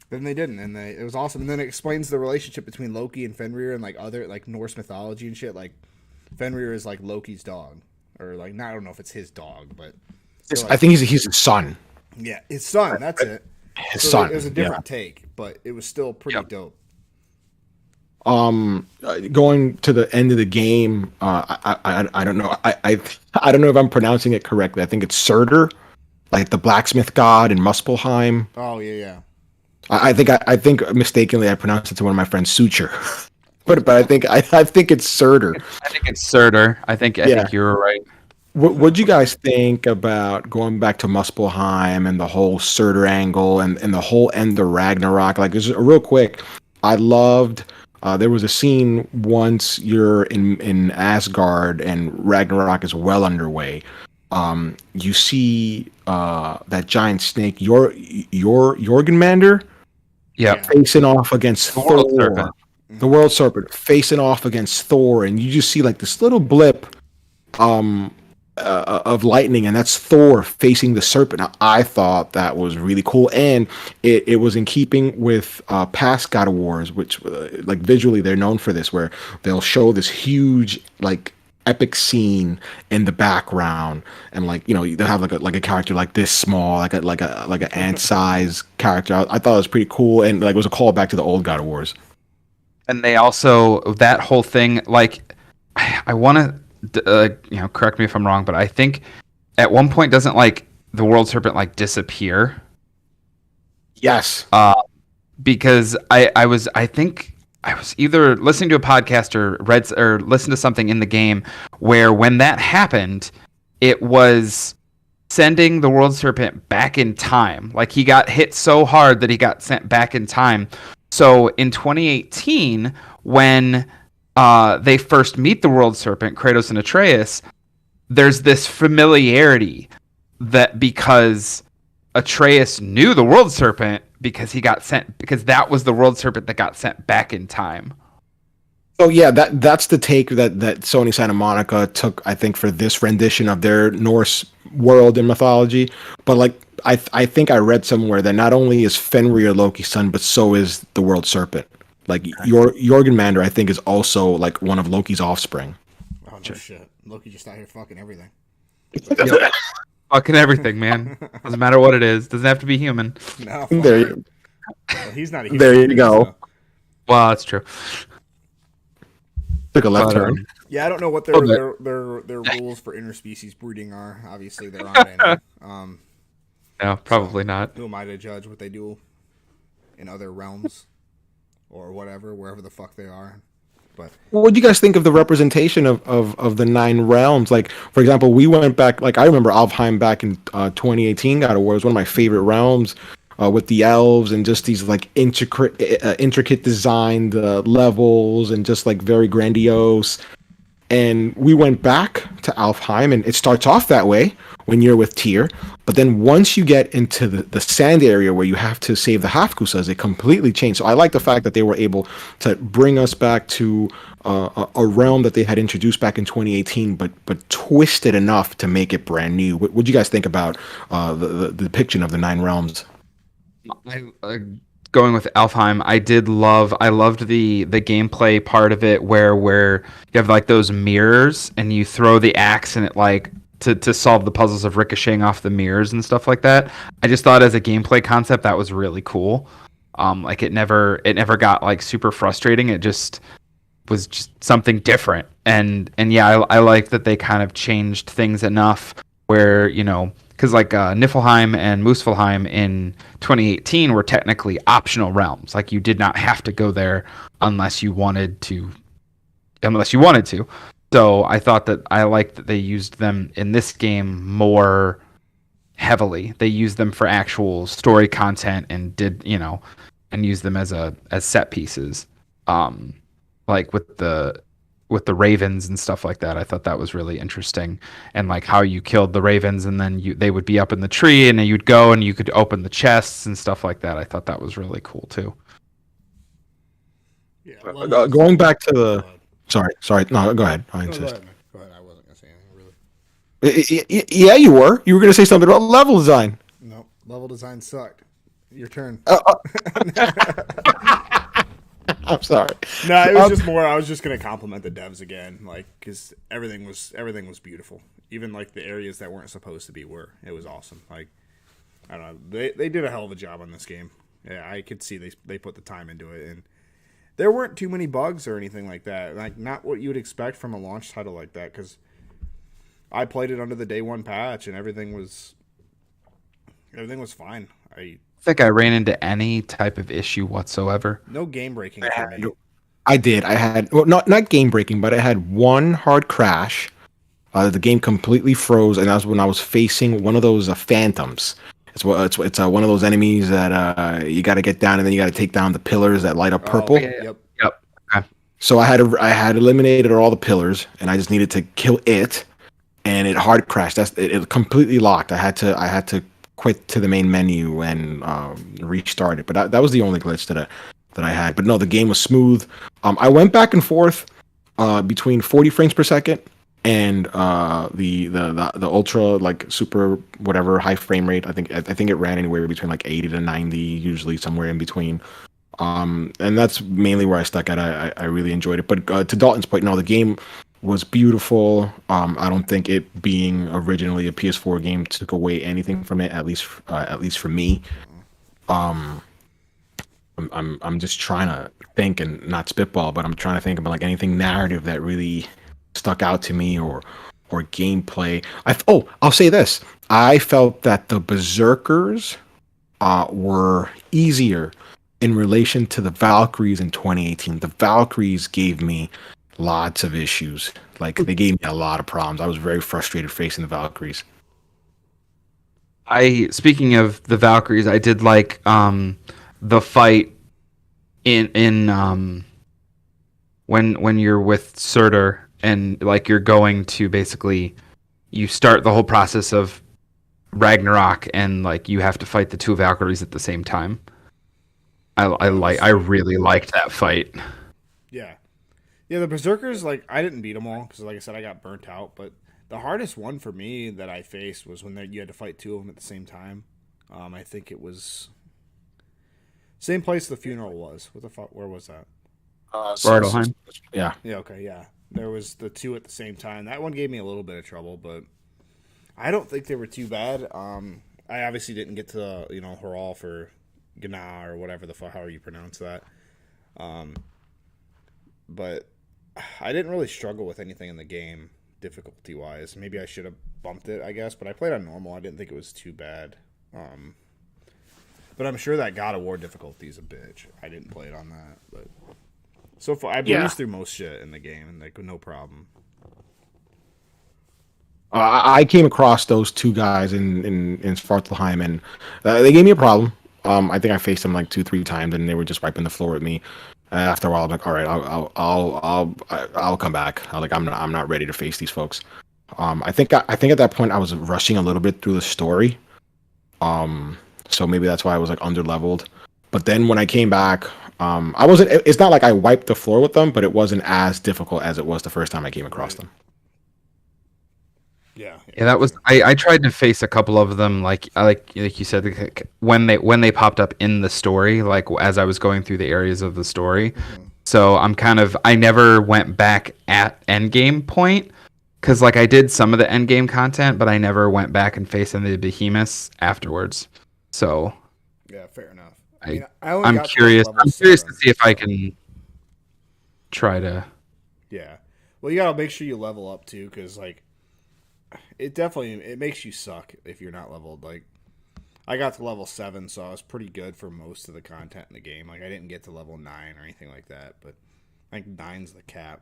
then they didn't, and it was awesome. And then it explains the relationship between Loki and Fenrir and like other like Norse mythology and shit. Like Fenrir is like Loki's dog, or like I don't know if it's his dog, but
I think he's his son.
Yeah, his son. That's it.
His son.
It was a different take, but it was still pretty dope.
Going to the end of the game, I don't know. I don't know if I'm pronouncing it correctly. I think it's Surtur, like the blacksmith god in Muspelheim.
Oh yeah.
I think mistakenly I pronounced it to one of my friends Suture, but I think it's Surtur.
I think it's Surtur. I think you were right.
What'd you guys think about going back to Muspelheim and the whole Surtur angle and the whole end of Ragnarok? Like, just real quick, I loved. There was a scene once you're in Asgard and Ragnarok is well underway. You see that giant snake, Jorgenmander, facing off against Thor. The World Serpent facing off against Thor, and you just see like this little blip of lightning, and that's Thor facing the serpent. Now, I thought that was really cool, and it was in keeping with past God of Wars, which like visually they're known for this, where they'll show this huge like epic scene in the background, and like they'll have like a character like this small, like an ant size character. I thought it was pretty cool, and like it was a callback to the old God of Wars.
And they also, that whole thing, like, I want to, correct me if I'm wrong, but I think at one point doesn't like the world serpent like disappear?
Yes.
Because I was either listening to a podcast or listened to something in the game where when that happened, it was sending the world serpent back in time. Like he got hit so hard that he got sent back in time. So in 2018, when they first meet the world serpent, Kratos and Atreus, there's this familiarity that because Atreus knew the world serpent because that was the world serpent that got sent back in time.
Oh yeah, that's the take that Sony Santa Monica took, I think, for this rendition of their Norse world and mythology. But like I think I read somewhere that not only is Fenrir Loki's son, but so is the world serpent. Like Jorgenmander, I think, is also like one of Loki's offspring.
Oh no shit! Loki just out here fucking everything.
Yep. Fucking everything, man. Doesn't matter what it is. Doesn't have to be human.
No,
There,
well, he's not a human.
there you
either,
go.
so.
Well, that's true.
Took a left
But,
turn.
Yeah, I don't know what
Oh,
their rules for interspecies breeding are. Obviously, there aren't any.
No, probably not.
Who am I to judge what they do in other realms or whatever, wherever the fuck they are? But
What do you guys think of the representation of the 9 realms? Like, for example, we went back. Like, I remember Alfheim back in 2018. God of War was one of my favorite realms, with the elves and just these like intricate designed levels and just like very grandiose. And we went back to Alfheim, and it starts off that way when you're with Tyr. But then once you get into the sand area where you have to save the Hafkusas, it completely changed. So I like the fact that they were able to bring us back to a realm that they had introduced back in 2018, but twisted enough to make it brand new. What do you guys think about the depiction of the 9 realms?
Going with Alfheim, I loved the gameplay part of it where you have like those mirrors and you throw the axe and it like to solve the puzzles of ricocheting off the mirrors and stuff like that. I just thought as a gameplay concept that was really cool. Like it never got like super frustrating. It just was just something different. And yeah, I like that they kind of changed things enough where, you know, because like Niflheim and Muspelheim in 2018 were technically optional realms. Like you did not have to go there unless you wanted to. So I thought that I liked that they used them in this game more heavily. They used them for actual story content and and used them as set pieces. Like with the ravens and stuff like that. I thought that was really interesting, and like how you killed the ravens and then they would be up in the tree and then you'd go and you could open the chests and stuff like that. I thought that was really cool too.
yeah,
Going back to the sorry, no, go ahead. I insist.
Go ahead. I wasn't gonna say anything really.
Yeah, you were. You were going to say something about level design.
No, level design sucked. Your turn.
I'm sorry.
No, it was just more. I was just gonna compliment the devs again, like because everything was beautiful. Even like the areas that weren't supposed to be were. It was awesome. Like I don't know, they did a hell of a job on this game. Yeah, I could see they put the time into it, and there weren't too many bugs or anything like that. Like not what you would expect from a launch title like that. Because I played it under the day one patch, and everything was fine.
I think I ran into any type of issue whatsoever.
No game breaking for me.
I did. I had not game breaking, but I had one hard crash. The game completely froze, and that was when I was facing one of those phantoms. It's one of those enemies that you got to get down, and then you got to take down the pillars that light up purple.
Yep.
Okay.
So I had eliminated all the pillars, and I just needed to kill it, and it hard crashed. It completely locked. I had to quit to the main menu and restart it. But that was the only glitch that I had. But no, the game was smooth. I went back and forth between 40 frames per second and the ultra like super whatever high frame rate. I think it ran anywhere between like 80 to 90, usually somewhere in between. And that's mainly where I stuck at. I really enjoyed it. But to Dalton's point, no, the game was beautiful. I don't think it being originally a PS4 game took away anything from it, at least for me. I'm just trying to think and not spitball, but I'm trying to think about like anything narrative that really stuck out to me or gameplay. I'll say this: I felt that the Berserkers were easier in relation to the Valkyries in 2018. The Valkyries gave me lots of issues. Like they gave me a lot of problems. I was very frustrated facing the Valkyries.
Speaking of the Valkyries, I did like the fight in when you're with Surtur and like you're going to basically you start the whole process of Ragnarok and like you have to fight the two Valkyries at the same time. I really liked that fight.
Yeah. Yeah, the Berserkers, like, I didn't beat them all, because, like I said, I got burnt out, but the hardest one for me that I faced was when you had to fight two of them at the same time. I think it was... Same place the funeral was. What the fuck? Where was that?
Svartalfheim.
Yeah.
Yeah, okay, yeah. There was the two at the same time. That one gave me a little bit of trouble, but I don't think they were too bad. I obviously didn't get to Haral for Gna or whatever the fuck, however you pronounce that. But I didn't really struggle with anything in the game difficulty wise. Maybe I should have bumped it, I guess, but I played on normal. I didn't think it was too bad. But I'm sure that God of War difficulty is a bitch. I didn't play it on that, but so far I breezed through most shit in the game and like no problem.
I came across those two guys in Svartalheim, and they gave me a problem. I think I faced them like 2-3 times, and they were just wiping the floor with me. After a while, I'm like, all right, I'll come back. I'm not ready to face these folks. I think at that point I was rushing a little bit through the story. So maybe that's why I was like under leveled. But then when I came back, I wasn't. It's not like I wiped the floor with them, but it wasn't as difficult as it was the first time I came across them.
Yeah,
that was. I tried to face a couple of them, like you said, when they popped up in the story, like as I was going through the areas of the story. Mm-hmm. So I never went back at endgame point, because like I did some of the endgame content, but I never went back and faced any of the behemoths afterwards. So
yeah, fair enough.
I'm curious. I'm curious to see if I can try to.
Yeah, well, you gotta make sure you level up too, because like it makes you suck if you're not leveled. Like I got to level 7, so I was pretty good for most of the content in the game. Like I didn't get to level 9 or anything like that, but I think 9's the cap.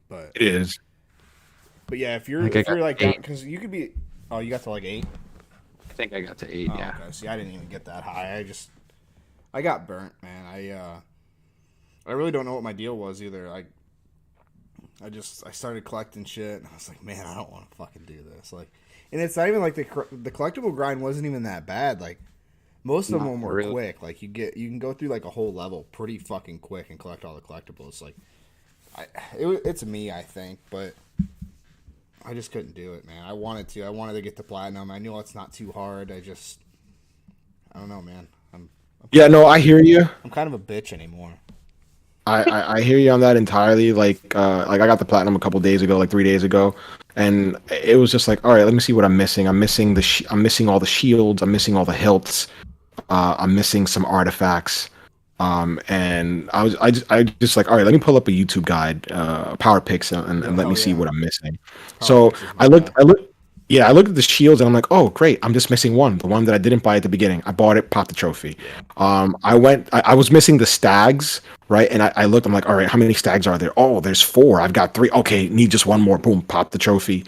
But
it is.
But yeah, if you're like, because you could be. Oh, you got to like 8.
I think I got to 8. Yeah.
Okay. See, I didn't even get that high. I got burnt, man. I really don't know what my deal was either. I started collecting shit, and I was like, man, I don't want to fucking do this. Like, and it's not even like the collectible grind wasn't even that bad. Like, most of them were quick. Like, you can go through like a whole level pretty fucking quick and collect all the collectibles. Like, it's me, I think, but I just couldn't do it, man. I wanted to get to platinum. I knew it's not too hard. I don't know, man.
I hear you.
I'm kind of a bitch anymore.
I hear you on that entirely. Like I got the platinum a couple days ago, like 3 days ago, and it was just like, all right, let me see what I'm missing. I'm missing I'm missing all the shields. I'm missing all the hilts. I'm missing some artifacts. And I just like, all right, let me pull up a YouTube guide, power picks, and let me see what I'm missing. So I looked at the shields, and I'm like, oh great, I'm just missing one, the one that I didn't buy at the beginning. I bought it, popped the trophy. I was missing the stags, right? And I looked, I'm like, all right, how many stags are there? Oh, there's 4. I've got 3. Okay, need just one more. Boom, pop the trophy.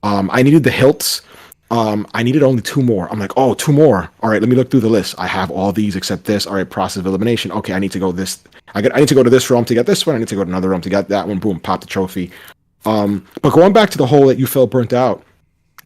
I needed the hilts. I needed only 2 more. I'm like, oh, 2 more. All right, let me look through the list. I have all these except this. All right, process of elimination. Okay, I need to go this. I need to go to this realm to get this one. I need to go to another realm to get that one. Boom, pop the trophy. But going back to the whole that you felt burnt out,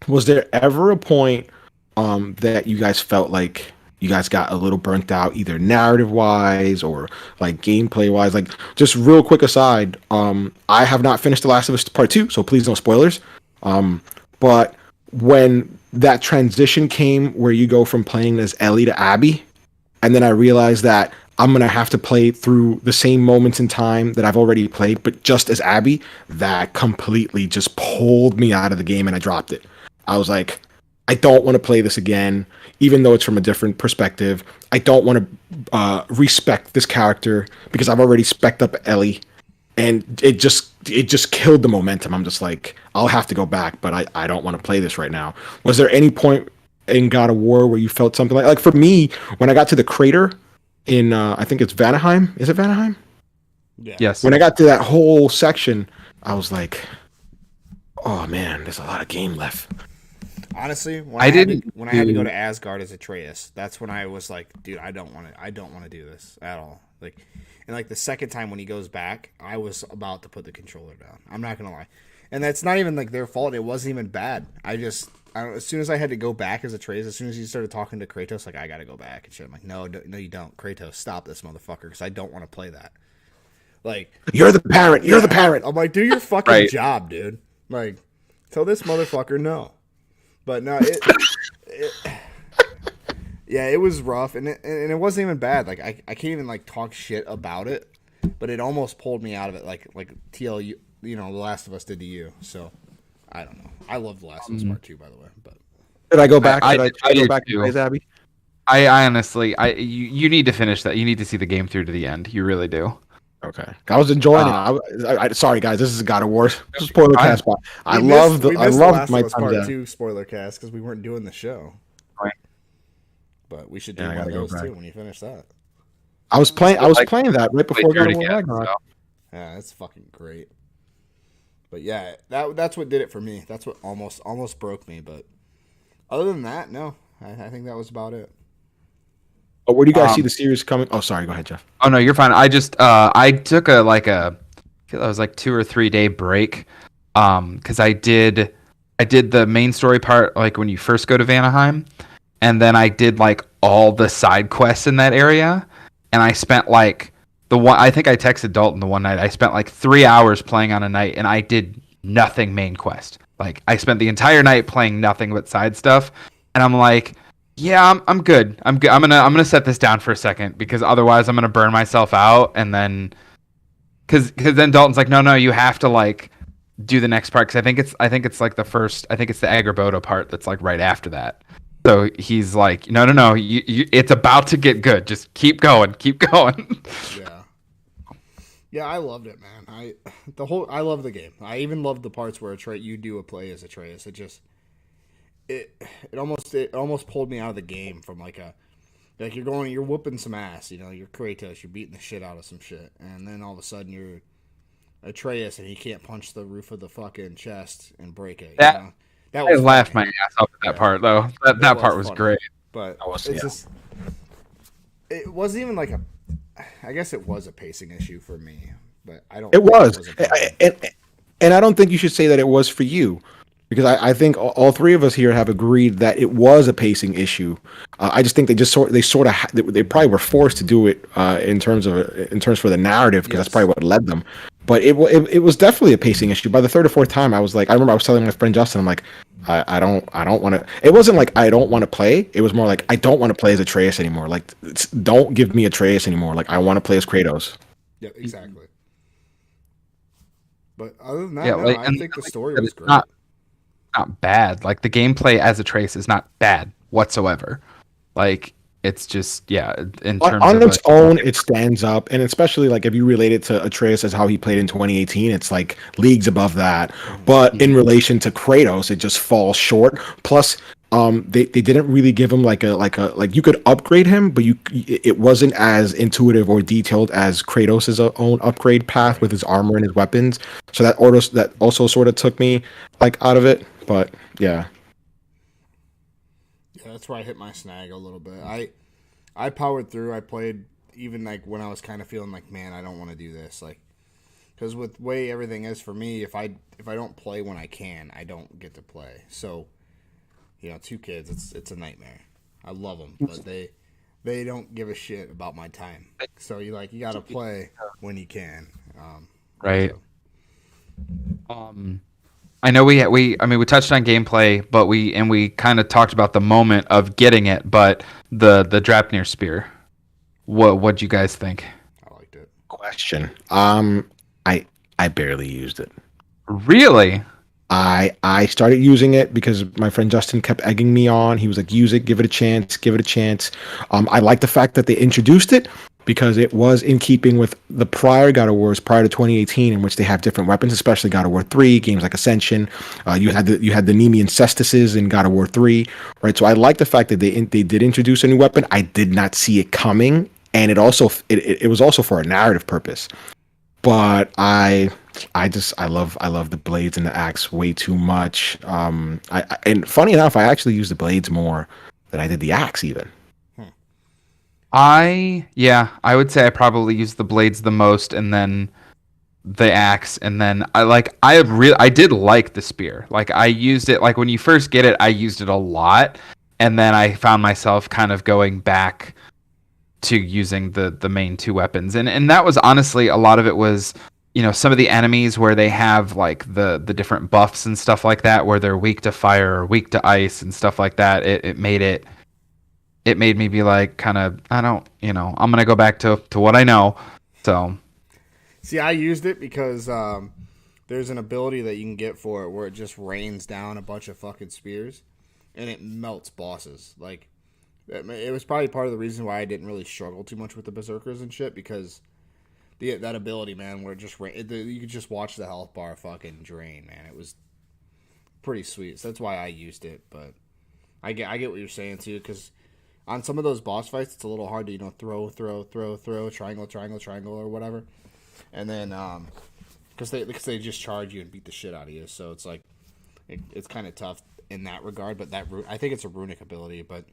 was there ever a point that you guys felt like you guys got a little burnt out, either narrative wise or like gameplay wise? Like, just real quick aside, I have not finished The Last of Us Part 2, so please no spoilers. But when that transition came where you go from playing as Ellie to Abby, and then I realized that I'm going to have to play through the same moments in time that I've already played, but just as Abby, that completely just pulled me out of the game and I dropped it. I was like, I don't want to play this again, even though it's from a different perspective. I don't want to respect this character because I've already specced up Ellie, and it just killed the momentum. I'm just like, I'll have to go back, but I don't want to play this right now. Was there any point in God of War where you felt something like for me, when I got to the crater in I think it's Vanaheim? Is it Vanaheim?
Yeah.
Yes.
When I got to that whole section, I was like, oh man, there's a lot of game left.
Honestly, when I had to go to Asgard as Atreus, that's when I was like, dude, I don't want to do this at all. Like, and like the second time when he goes back, I was about to put the controller down. I'm not gonna lie, and that's not even like their fault. It wasn't even bad. As soon as I had to go back as Atreus, as soon as he started talking to Kratos, like I gotta go back and shit. I'm like, no, you don't, Kratos, stop this motherfucker, because I don't want to play that. Like, you're the parent. You're the parent. I'm like, do your fucking job, dude. Like, tell this motherfucker no. But no, it was rough, and it wasn't even bad. Like I can't even like talk shit about it, but it almost pulled me out of it. Like TL, The Last of Us did to you. So I don't know. I love The Last of Us Part 2, by the way. But
Should I go back?
I
Should I go
do
back and
too.
play that, Abby?
I honestly, you need to finish that. You need to see the game through to the end. You really do.
Okay, I was enjoying it. Sorry, guys, this is God of War spoiler cast. But I love
The Last
my
of Us
time
Part
there.
2 spoiler cast because we weren't doing the show.
Right.
But we should do
Yeah, I
one of
gotta go
those
back.
too when you finish that.
I was playing
Like,
that right before
Play through
God
it
of War
again,
Ragnarok.
so.
Yeah, that's fucking great. But yeah, that's what did it for me. That's what almost broke me. But other than that, no, I think that was about it.
Oh, where do you guys see the series coming? Oh, sorry. Go ahead, Jeff.
Oh no, you're fine. I just I took a I feel that was like 2 or 3 day break, because I did the main story part like when you first go to Vanaheim, and then I did like all the side quests in that area, and I spent like I think I texted Dalton the one night. I spent like 3 hours playing on a night, and I did nothing main quest. Like I spent the entire night playing nothing but side stuff, and I'm like, yeah, I'm good. I'm good. I'm gonna set this down for a second because otherwise I'm gonna burn myself out, and then because then Dalton's like, no, you have to like do the next part because I think it's like the first. I think it's the Agraboda part that's like right after that. So he's like, no, it's about to get good. Just keep going.
Yeah, I loved it, man. I love the game. I even loved the parts where you do a play as Atreus. It almost pulled me out of the game from like you're whooping some ass, you're Kratos, you're beating the shit out of some shit, and then all of a sudden you're Atreus and he can't punch the roof of the fucking chest and break it. That
I
was
laughed
funny.
my ass off at that part though. That part was
funny.
great.
But
was,
it's
yeah.
just it wasn't even like I guess it was a pacing issue for me, but I don't.
It
think
was,
a problem.
and I don't think you should say that it was for you, because I think all three of us here have agreed that it was a pacing issue. I just think they probably were forced to do it in terms for the narrative, because that's probably what led them. But it was definitely a pacing issue. By the third or fourth time, I was like, I remember I was telling my friend Justin, I'm like, I don't want to. It wasn't like I don't want to play. It was more like I don't want to play as Atreus anymore. Like, don't give me Atreus anymore. Like, I want to play as Kratos.
Yeah, exactly. But other than that,
Yeah,
I think the story was great.
Not bad. Like the gameplay as Atreus is not bad whatsoever. Like it's just in terms
on
of
its own, it stands up, and especially like if you relate it to Atreus as how he played in 2018, it's like leagues above that. But in relation to Kratos, it just falls short. Plus, they didn't really give him like you could upgrade him, but it wasn't as intuitive or detailed as Kratos' own upgrade path with his armor and his weapons. So that also sort of took me like out of it. But yeah.
Yeah, that's where I hit my snag a little bit. I powered through. I played even like when I was kind of feeling like, man, I don't want to do this. Like, because with the way everything is for me, if I don't play when I can, I don't get to play. So, 2 kids, it's a nightmare. I love them, but they don't give a shit about my time. So you gotta play when you can.
right. I know we touched on gameplay, but we kind of talked about the moment of getting it, but the Drapnir spear. What'd you guys think?
I liked it.
Question. I barely used it.
Really?
I started using it because my friend Justin kept egging me on. He was like, use it, give it a chance. I like the fact that they introduced it, because it was in keeping with the prior God of Wars prior to 2018, in which they have different weapons, especially God of War 3, games like Ascension. You had the Nemean Cestises in God of War 3, right? So I like the fact that they did introduce a new weapon. I did not see it coming, and it was also for a narrative purpose. But I love the blades and the axe way too much. And funny enough, I actually used the blades more than I did the axe even.
I would say I probably used the blades the most, and then the axe, and then I did like the spear. Like I used it, like when you first get it, I used it a lot, and then I found myself kind of going back to using the main 2 weapons, and that was honestly a lot of it was some of the enemies where they have like the different buffs and stuff like that, where they're weak to fire or weak to ice and stuff like that. It made me be like, kind of, I don't, I'm going to go back to what I know. So.
See, I used it because there's an ability that you can get for it where it just rains down a bunch of fucking spears, and it melts bosses. Like, it was probably part of the reason why I didn't really struggle too much with the berserkers and shit, because that ability, man, where it just you could just watch the health bar fucking drain, man. It was pretty sweet. So that's why I used it. But I get what you're saying too, because on some of those boss fights, it's a little hard to throw, triangle, or whatever, and then because they just charge you and beat the shit out of you. So it's like it's kind of tough in that regard. But I think it's a runic ability, but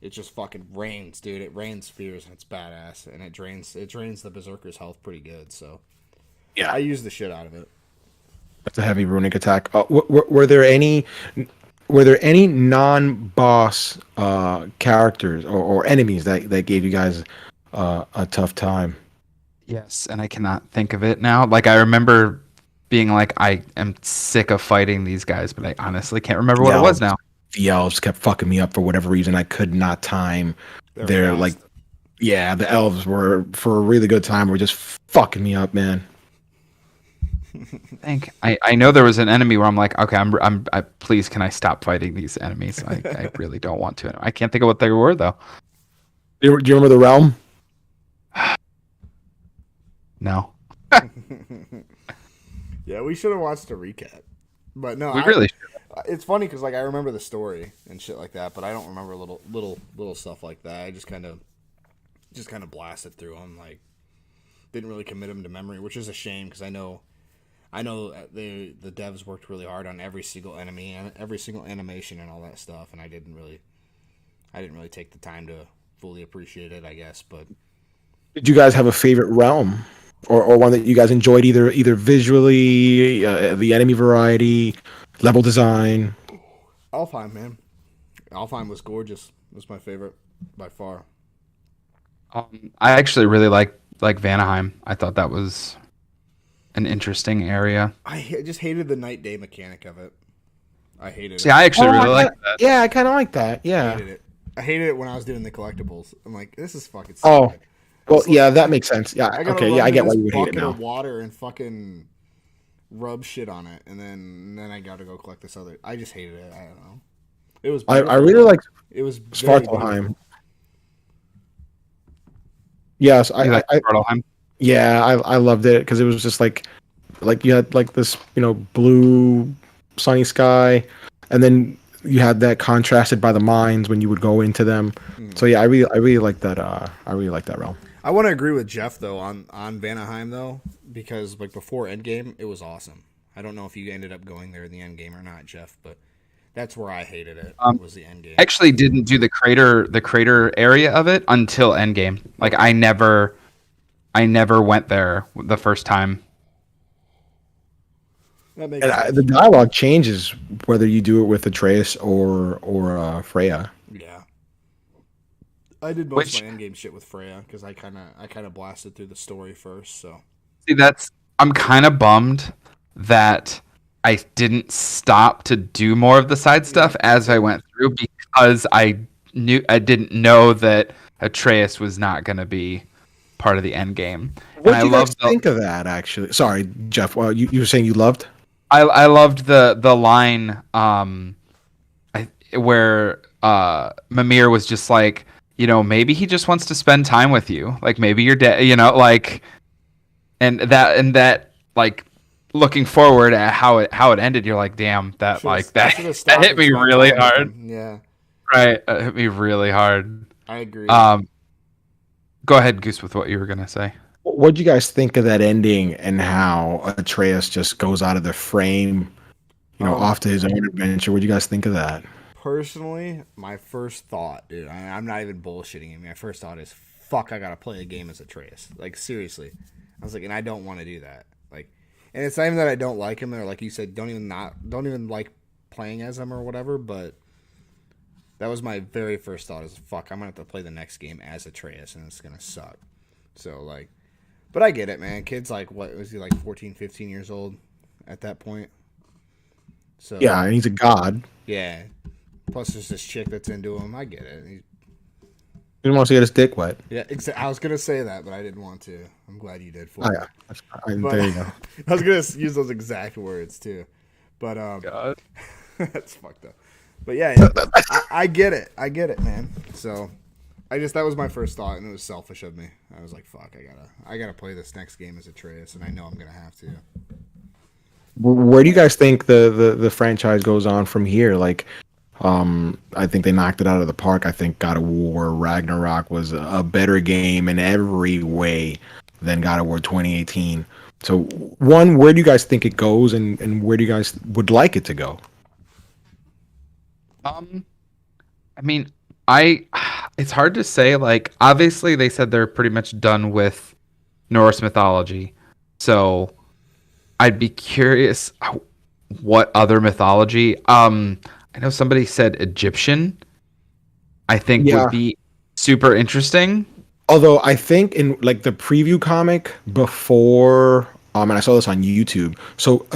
it just fucking rains, dude. It rains spears and it's badass, and it drains the berserker's health pretty good. So
Yeah,
I use the shit out of it.
that's a heavy runic attack. Were there any non-boss characters or enemies that gave you guys a tough time?
Yes, and I cannot think of it now. Like I remember being like, I am sick of fighting these guys, but I honestly can't remember what it was now.
The elves kept fucking me up for whatever reason. I could not time their like. Yeah, the elves were for a really good time. Were just fucking me up, man.
I know there was an enemy where I'm like, okay, please, can I stop fighting these enemies? I really don't want to. I can't think of what they were though.
Do you remember the realm?
No.
Yeah, we should have watched a recap. But no,
We really should.
It's funny because like I remember the story and shit like that, but I don't remember little stuff like that. I just kind of blasted through them, like didn't really commit them to memory, which is a shame because I know the devs worked really hard on every single enemy and every single animation and all that stuff, and I didn't really take the time to fully appreciate it, I guess. But
Did you guys have a favorite realm, or one that you guys enjoyed either visually, the enemy variety, level design?
Alfheim, man, Alfheim was gorgeous. It was my favorite by far.
I actually really like Vanaheim. I thought that was an interesting area.
I just hated the night day mechanic of it. I hated
See,
it.
I actually really like that.
Yeah, I kind of like that. Yeah.
I hated it when I was doing the collectibles. I'm like, this is fucking stupid.
Oh, well, yeah, that makes sense. Yeah, okay, yeah, I get why you would hate it now.
Of water and fucking rub shit on it, and then I got to go collect this other. I just hated it. I don't know. It was.
I really like.
It was
Svartalheim. Yes,
Svartalheim?
Yeah, I loved it because it was just like you had like this blue sunny sky, and then you had that contrasted by the mines when you would go into them. So yeah, I really like that. I really like that realm.
I want to agree with Jeff though on Vanaheim though, because like before Endgame it was awesome. I don't know if you ended up going there in the Endgame or not, Jeff, but that's where I hated it. Was the Endgame.
Actually didn't do the crater area of it until Endgame. Like I never went there the first time.
That makes sense.
The dialogue changes whether you do it with Atreus or Freya.
Yeah. I did most of my endgame shit with Freya because I kind of blasted through the story first. So
see, I'm kind of bummed that I didn't stop to do more of the side stuff as I went through because I didn't know that Atreus was not going to be part of the end game.
What did you guys think of that? Actually, sorry, Jeff. Well, you were saying you loved.
I loved the line where Mimir was just like, maybe he just wants to spend time with you. Like maybe you're dead, like, and that like looking forward at how it ended, you're like, damn, that hit me really hard.
Yeah.
Right. It hit me really hard.
I agree.
Go ahead, Goose, with what you were going to say.
What do you guys think of that ending and how Atreus just goes out of the frame, off to his own adventure? What do you guys think of that?
Personally, my first thought, dude, I'm not even bullshitting you. My first thought is, fuck, I gotta play a game as Atreus. Like, seriously. I was like, and I don't want to do that. Like, and it's not even that I don't like him, or like you said, don't even like playing as him or whatever, but that was my very first thought is, fuck, I'm gonna have to play the next game as Atreus, and it's gonna suck. So, like, but I get it, man. Kid's like, what, was he like 14, 15 years old at that point? So
yeah, and he's a god.
Yeah. Plus, there's this chick that's into him. I get it.
He wants to get his dick wet.
Yeah, I was gonna say that, but I didn't want to. I'm glad you did for
Oh,
me.
yeah.
But
There you go.
I was gonna use those exact words too. But
God.
that's fucked up. But yeah, I get it. I get it, man. So that was my first thought, and it was selfish of me. I was like, fuck, I gotta play this next game as Atreus, and I know I'm gonna have to.
Where do you guys think the franchise goes on from here? Like, I think they knocked it out of the park. I think God of War Ragnarok was a better game in every way than God of War 2018. So, one, where do you guys think it goes, and where do you guys would like it to go?
Um, I mean, I it's hard to say. Like, obviously, they said they're pretty much done with Norse mythology, so I'd be curious what other mythology. I know somebody said Egyptian. I think would
Yeah.
be super interesting.
Although I think in like the preview comic before, and I saw this on YouTube. So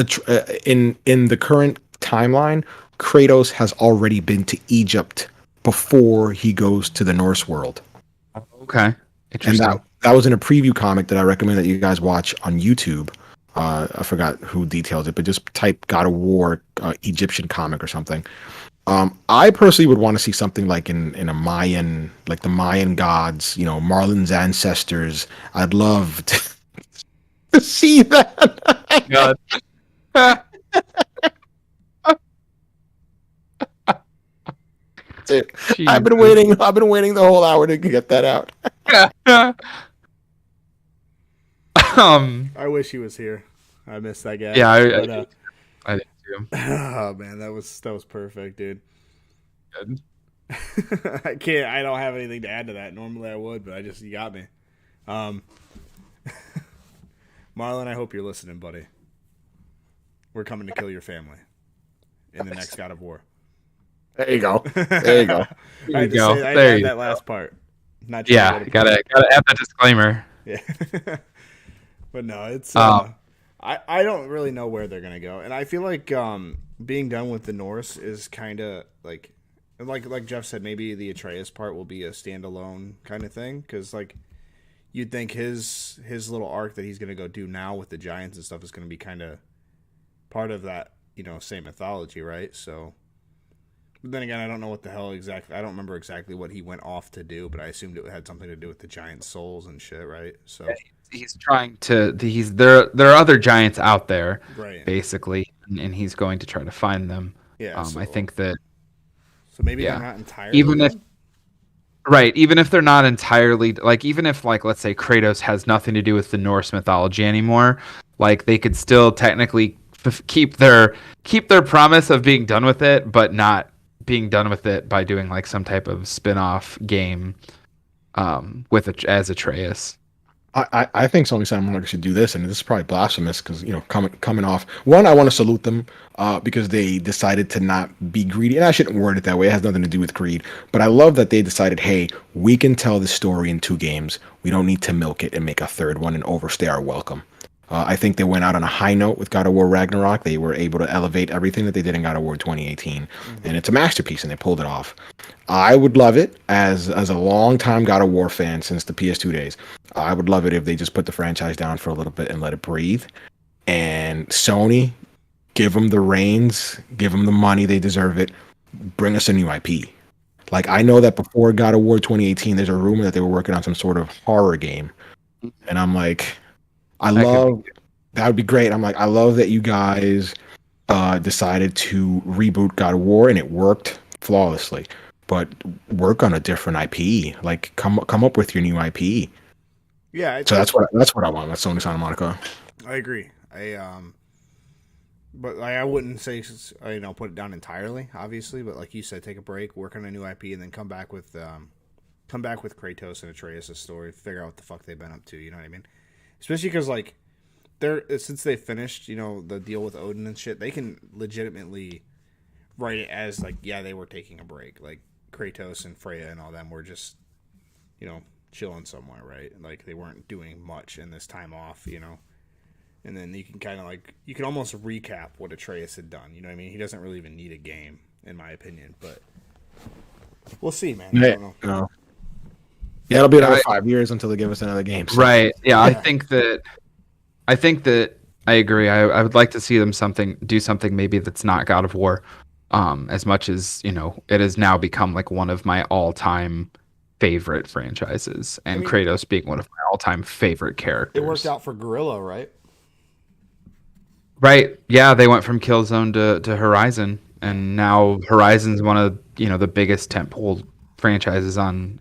in the current timeline, Kratos has already been to Egypt before he goes to the Norse world,
Okay,
and that
interesting.
that was in a preview comic that I recommend that you guys watch on YouTube. I forgot who details it, but just type God of War Egyptian comic or something. I personally would want to see something like in a Mayan, like the Mayan gods, Marlin's ancestors. I'd love to see that.
God.
Dude, I've
Jesus.
been waiting. I've been waiting the whole hour to get that out.
I wish he was here. I miss that guy.
Yeah,
But,
I did too.
oh man, that was perfect, dude.
Good.
I don't have anything to add to that. Normally I would, but you got me. Um, Marlon, I hope you're listening, buddy. We're coming to kill your family in the next God of War.
There you go. There you go.
I had to
go.
say, I
There
had
you
that
go.
last part. Not
Yeah, gotta add that disclaimer.
Yeah. But no, it's
Um,
I don't really know where they're gonna go, and I feel like being done with the Norse is kind of like Jeff said, maybe the Atreus part will be a standalone kind of thing, because like you'd think his little arc that he's gonna go do now with the giants and stuff is gonna be kind of part of that same mythology, right? So. But then again, I don't know what the hell exactly. I don't remember exactly what he went off to do, but I assumed it had something to do with the giant souls and shit, right? So
he's trying to. There are other giants out there,
right,
basically, and he's going to try to find them.
yeah.
I think that
So maybe
yeah.
they're not entirely.
Even if right, even if they're not entirely like, even if like let's say Kratos has nothing to do with the Norse mythology anymore, like they could still technically keep their promise of being done with it, but not being done with it by doing like some type of spin-off game as Atreus.
I think Sony Santa Monica should do this, and this is probably blasphemous because coming off one, I want to salute them because they decided to not be greedy, and I shouldn't word it that way. It has nothing to do with greed, but I love that they decided, hey, we can tell the story in 2 games. We don't need to milk it and make a third one and overstay our welcome. I think they went out on a high note with God of War Ragnarok. They were able to elevate everything that they did in God of War 2018, and it's a masterpiece, and they pulled it off. I would love it as a long-time God of War fan since the PS2 days. I would love it if they just put the franchise down for a little bit and let it breathe. And Sony, give them the reins, give them the money, they deserve it. Bring us a new IP. Like, I know that before God of War 2018, there's a rumor that they were working on some sort of horror game, and I'm like, that would be great. I'm like, I love that you guys decided to reboot God of War, and it worked flawlessly. But work on a different IP. Like, come up with your new IP.
Yeah,
So that's what I want. That's Sony Santa Monica.
I agree. But I wouldn't say put it down entirely, obviously. But like you said, take a break, work on a new IP, and then come back with Kratos and Atreus' story. Figure out what the fuck they've been up to. You know what I mean? Especially because like since they finished the deal with Odin and shit, they can legitimately write it as like, yeah, they were taking a break. Like Kratos and Freya and all them were just chilling somewhere, right? Like they weren't doing much in this time off, And then you can kind of you can almost recap what Atreus had done. You know what I mean? He doesn't really even need a game, in my opinion. But we'll see, man. I don't know.
No. Yeah, it'll be
Yeah,
another 5 years until they give us another game. So.
right. Yeah,
Yeah.
I think that I agree. I would like to see them do something maybe that's not God of War. As much as, it has now become like one of my all-time favorite franchises,
I
and
mean,
Kratos being one of my all-time favorite
it worked
characters.
out for Gorilla, right?
Right. Yeah, they went from Killzone to Horizon, and now Horizon's one of, the biggest tentpole franchises on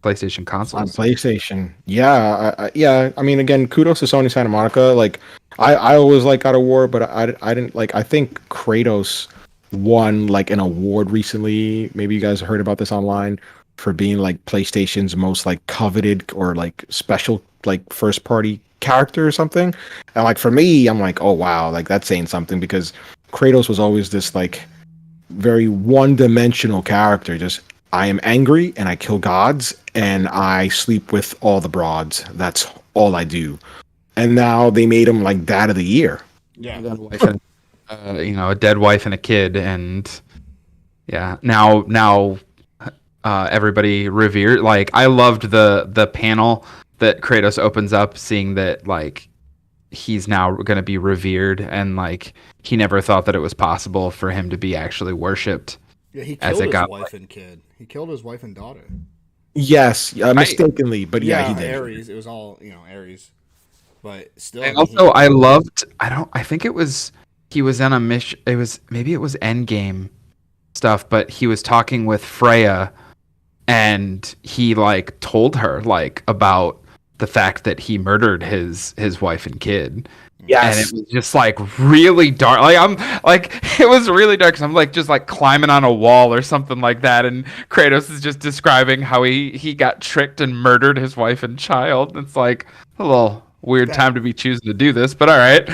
PlayStation
On
consoles.
PlayStation, yeah, yeah. I mean, again, kudos to Sony Santa Monica. Like, I always like God of War, but I didn't like. I think Kratos won like an award recently. Maybe you guys heard about this online for being like PlayStation's most like coveted or like special like first party character or something. And like for me, I'm like, oh wow, like that's saying something because Kratos was always this like very one-dimensional character. Just I am angry and I kill gods and I sleep with all the broads. That's all I do. And now they made him like Dad of the Year.
Yeah.
A dead wife and a kid, and yeah, now everybody revered. Like, I loved the panel that Kratos opens up, seeing that like he's now going to be revered, and like he never thought that it was possible for him to be actually worshipped
Yeah, he
as
killed
a
his
god.
wife and kid. He killed his wife and daughter.
Yes, mistakenly, but yeah, he did.
Ares. It was all Ares, but still.
And also, I loved. I think it was he was on a mission. It was Endgame stuff, but he was talking with Freya, and he like told her like about the fact that he murdered his wife and kid. And it was just like really dark. Like it was really dark. Cause I'm like just like climbing on a wall or something like that. And Kratos is just describing how he got tricked and murdered his wife and child. It's like a little weird time to be choosing to do this, but all right.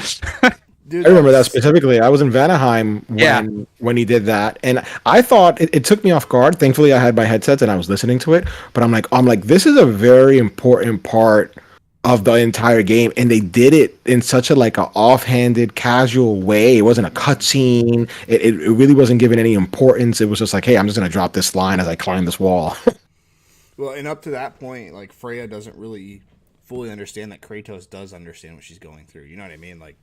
Dude,
I remember that specifically. I was in Vanaheim
Yeah.
when he did that, and I thought it took me off guard. Thankfully, I had my headsets and I was listening to it. But I'm like, this is a very important part of the entire game, and they did it in such a like a offhanded, casual way. It wasn't a cutscene. It really wasn't given any importance. It was just like, hey, I'm just gonna drop this line as I climb this wall.
Well, and up to that point, like Freya doesn't really fully understand that Kratos does understand what she's going through. You know what I mean? Like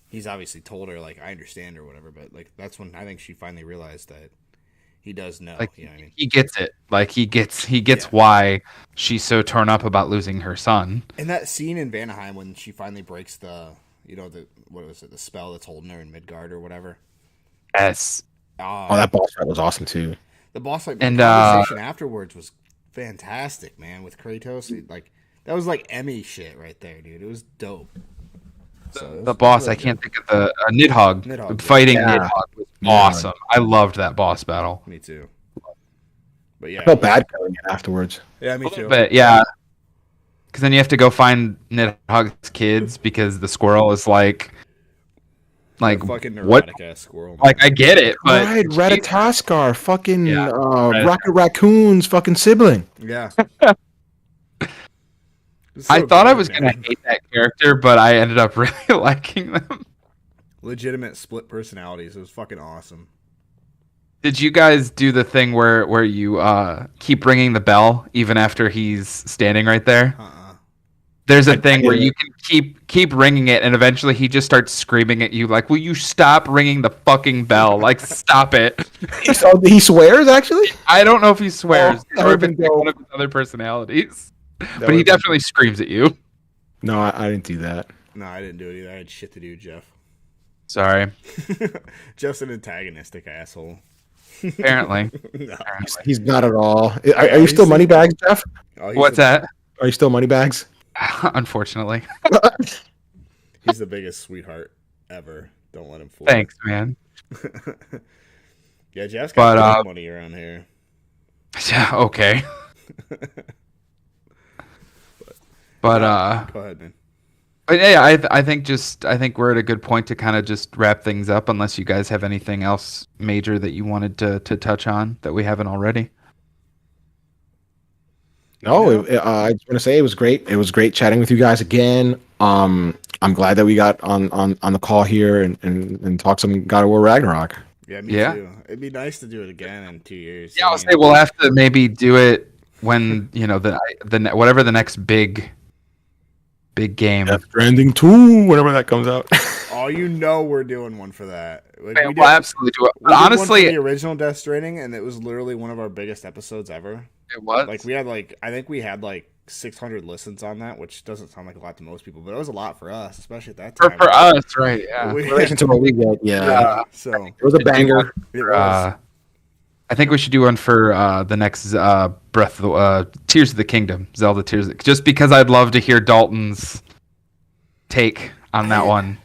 he's obviously told her like I understand or whatever, but like that's when I think she finally realized that he does know.
Like
You know what I mean?
he gets it. Like he gets why she's so torn up about losing her son.
And that scene in Vanaheim when she finally breaks the what was it, the spell that's holding her in Midgard or whatever.
Yes.
Oh, that boss fight was awesome too.
The boss fight,
And,
the conversation afterwards was fantastic, man. With Kratos, like that was like Emmy shit right there, dude. It was dope. So
The boss, I can't think of the Nidhogg.
Nidhogg,
Fighting
yeah.
Nidhogg was
Yeah.
awesome. I loved that boss battle.
Me too. But yeah,
I felt bad killing it afterwards.
Yeah, me too.
But yeah, because then you have to go find Nidhogg's kids because the squirrel is like
fucking
what?
neurotic ass squirrel. Man.
Like I get it, but
Right, Ratataskar, fucking
Yeah.
Rocket Raccoon's fucking sibling.
Yeah.
I thought I was gonna hate that character, but I ended up really liking them.
Legitimate split personalities. It was fucking awesome.
Did you guys do the thing where you keep ringing the bell even after he's standing right there? There's a thing where you can keep ringing it, and eventually he just starts screaming at you like, "Will you stop ringing the fucking bell? Like, stop it!"
He swears, actually.
I don't know if he swears
that
or if
would've
it's
been
one of his other personalities, but he
would've been
definitely screams at you.
No, I didn't do that.
No, I didn't do it either. I had shit to do, Jeff.
Sorry.
Jeff's an antagonistic asshole.
Apparently.
No.
He's not at all. Are you still Moneybags, Jeff?
Oh,
What's that?
Are you still Moneybags?
Unfortunately.
He's the biggest sweetheart ever. Don't let him fool.
Thanks, man.
Yeah, Jeff's got money around here.
Yeah, okay. But
Go ahead, man.
But yeah, I think we're at a good point to kind of just wrap things up, unless you guys have anything else major that you wanted to touch on that we haven't already.
No, I just want to say it was great. It was great chatting with you guys again. I'm glad that we got on the call here and talk some God of War Ragnarok.
Yeah, me too. It'd be nice to do it again in 2 years.
Yeah, I'll say we'll have to maybe do it when whatever the next big game.
Death Stranding 2, whenever that comes out.
Oh, we're doing one for that. Like,
We'll absolutely do it.
We did
Honestly,
one for the original Death Stranding, and it was literally one of our biggest episodes ever.
it was.
Like, I think we had 600 listens on that, which doesn't sound like a lot to most people, but it was a lot for us, especially at that time.
For us, right? Yeah.
In relation to what we get, yeah.
So
It was a banger.
it was.
I think we should do one for the next Tears of the Kingdom, Zelda Tears. Just because I'd love to hear Dalton's take on that one.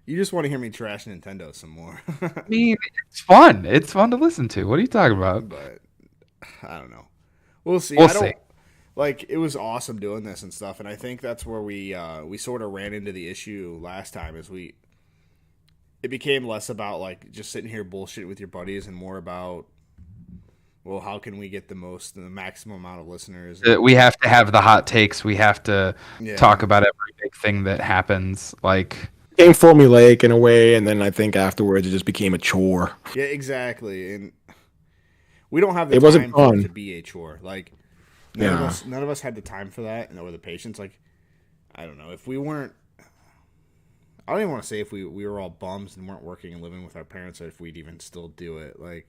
You just want to hear me trash Nintendo some more.
I mean, it's fun. It's fun to listen to. What are you talking about?
But I don't know. We'll see.
We'll see.
It was awesome doing this and stuff, and I think that's where we sort of ran into the issue last time. It became less about just sitting here bullshit with your buddies and more about, well, how can we get the maximum amount of listeners?
We have to have the hot takes. We have to talk about every big thing that happens.
Became formulaic in a way, and then I think afterwards it just became a chore.
Yeah, exactly. And we don't have the
It wasn't
time for
fun.
it to be a chore. None of us had the time for that, or the patience. I don't know. If we weren't, I don't even want to say if we were all bums and weren't working and living with our parents, or if we'd even still do it.
Right.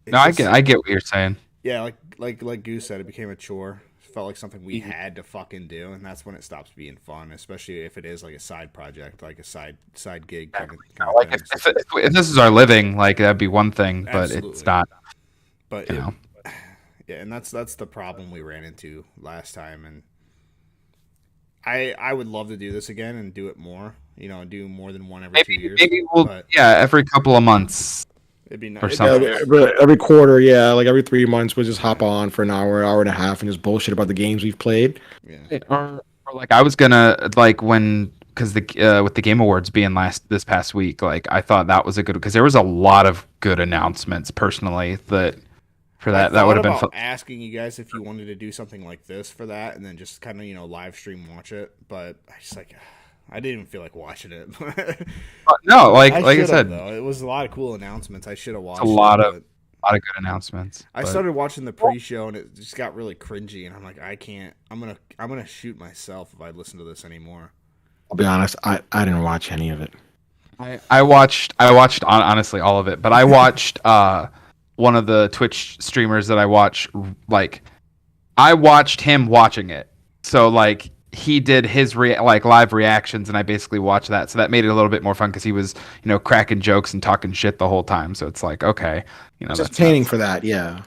No, I get what you're saying.
Yeah, like Goose said, it became a chore. It felt like something we had to fucking do, and that's when it stops being fun, especially if it is a side project, a side gig kind of thing.
If this is our living, that'd be one thing, but
Absolutely.
it's not.
But yeah, and that's the problem we ran into last time, and I would love to do this again and do it more. Do more than one every 2 years.
Maybe every couple of months.
It'd be nice.
Or something.
Every quarter, every 3 months, we'll just hop on for an hour and a half, and just bullshit about the games we've played.
Yeah.
Or I was gonna because with the Game Awards being this past week, I thought that was a good, because there was a lot of good announcements personally that that would have been fun.
Asking you guys if you wanted to do something like this for that, and then just kind of live stream watch it, but I just I didn't even feel like watching it.
No, I said,
though, it was a lot of cool announcements. I should have watched.
A lot of good announcements.
I started watching the pre-show and it just got really cringy, and I'm like, I can't. I'm gonna shoot myself if I listen to this anymore.
I'll be honest, I didn't watch any of it.
I watched honestly all of it, but I watched one of the Twitch streamers that I watch. I watched him watching it, so he did his live reactions, and I basically watched that. So that made it a little bit more fun, because he was cracking jokes and talking shit the whole time. So it's okay,
it's entertaining for that, yeah.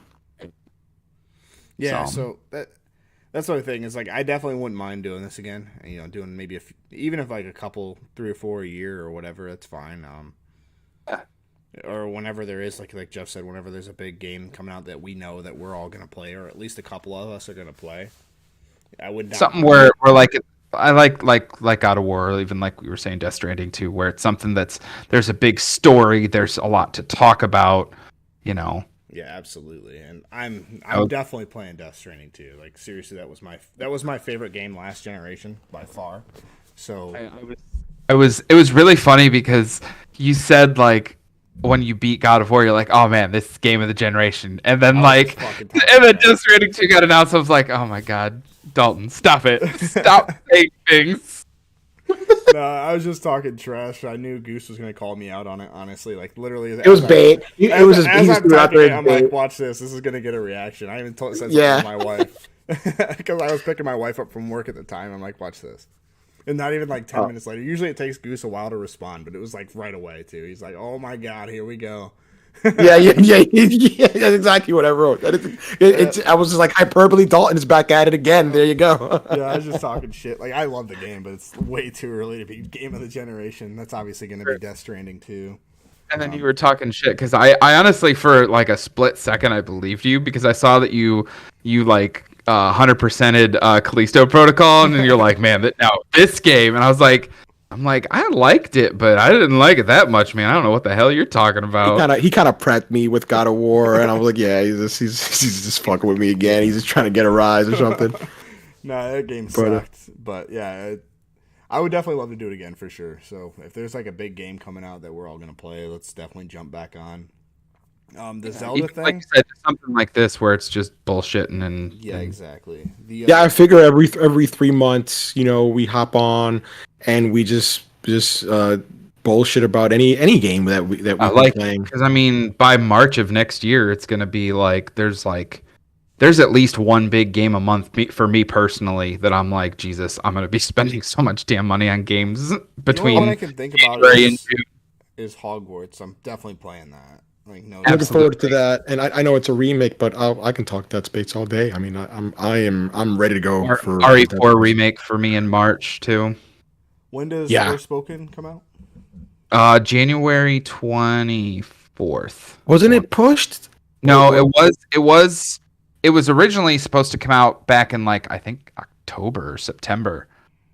Yeah, so that's the other thing is I definitely wouldn't mind doing this again. And, doing maybe even if a couple, 3 or 4 a year or whatever, that's fine. Or whenever there is like Jeff said, whenever there's a big game coming out that we know that we're all gonna play, or at least a couple of us are gonna play. I would not
something where I like God of War, or even like we were saying Death Stranding too, where it's something there's a big story, there's a lot to talk about,
Yeah, absolutely, and I'm definitely playing Death Stranding too. Seriously, that was my favorite game last generation by far. So
it was really funny, because you said when you beat God of War, you're like, oh man, this is game of the generation, and then Death Stranding 2 got announced. I was like, oh my god, Dalton, stop it, stop saying things.
No, I was just talking trash. I knew Goose was gonna call me out on it. Honestly, literally,
it was bait. It was just
as I'm typing it, I'm like, watch this. This is gonna get a reaction. I even said something to my wife because I was picking my wife up from work at the time. I'm like, watch this. And not even 10 minutes later. Usually it takes Goose a while to respond, but it was right away too. He's like, "Oh my god, here we go."
yeah. That's exactly what I wrote. I was just hyperbole. Dalton is back at it again. There you go.
Yeah, I was just talking shit. I love the game, but it's way too early to be game of the generation. That's obviously going to be Death Stranding too.
And then you were talking shit, because I honestly, for a split second, I believed you, because I saw that you 100%ed Callisto Protocol, and then you're like, man, this game, and I was like, I liked it, but I didn't like it that much, man. I don't know what the hell you're talking about.
He kind of prepped me with God of War, and I was like, yeah, he's just fucking with me again. He's just trying to get a rise or something.
No, that game sucked, but yeah, I would definitely love to do it again for sure. So if there's a big game coming out that we're all gonna play, let's definitely jump back on. The
Yeah,
Zelda
even like
thing.
you said, something like this where it's just bullshitting
Yeah,
and
exactly.
Yeah, I figure every 3 months, we hop on and we just bullshit about any game that
I
we've been
like it
playing.
because I mean by March of next year it's gonna be there's at least one big game a month for me personally that I'm like Jesus I'm gonna be spending so much damn money on games
The only one I
between
can think about
January and June.
is Hogwarts. I'm definitely playing that. Like no
I'm looking
doubt.
forward to
Absolutely.
that, and I know it's a remake, but I can talk Dead Space all day. I mean, I'm ready to go for Dead
RE4
Space.
remake for me in March too.
When does
Yeah,
Forspoken come out?
January 24th.
wasn't it pushed?
No,
Or
it was originally supposed to come out back in like I think October or September,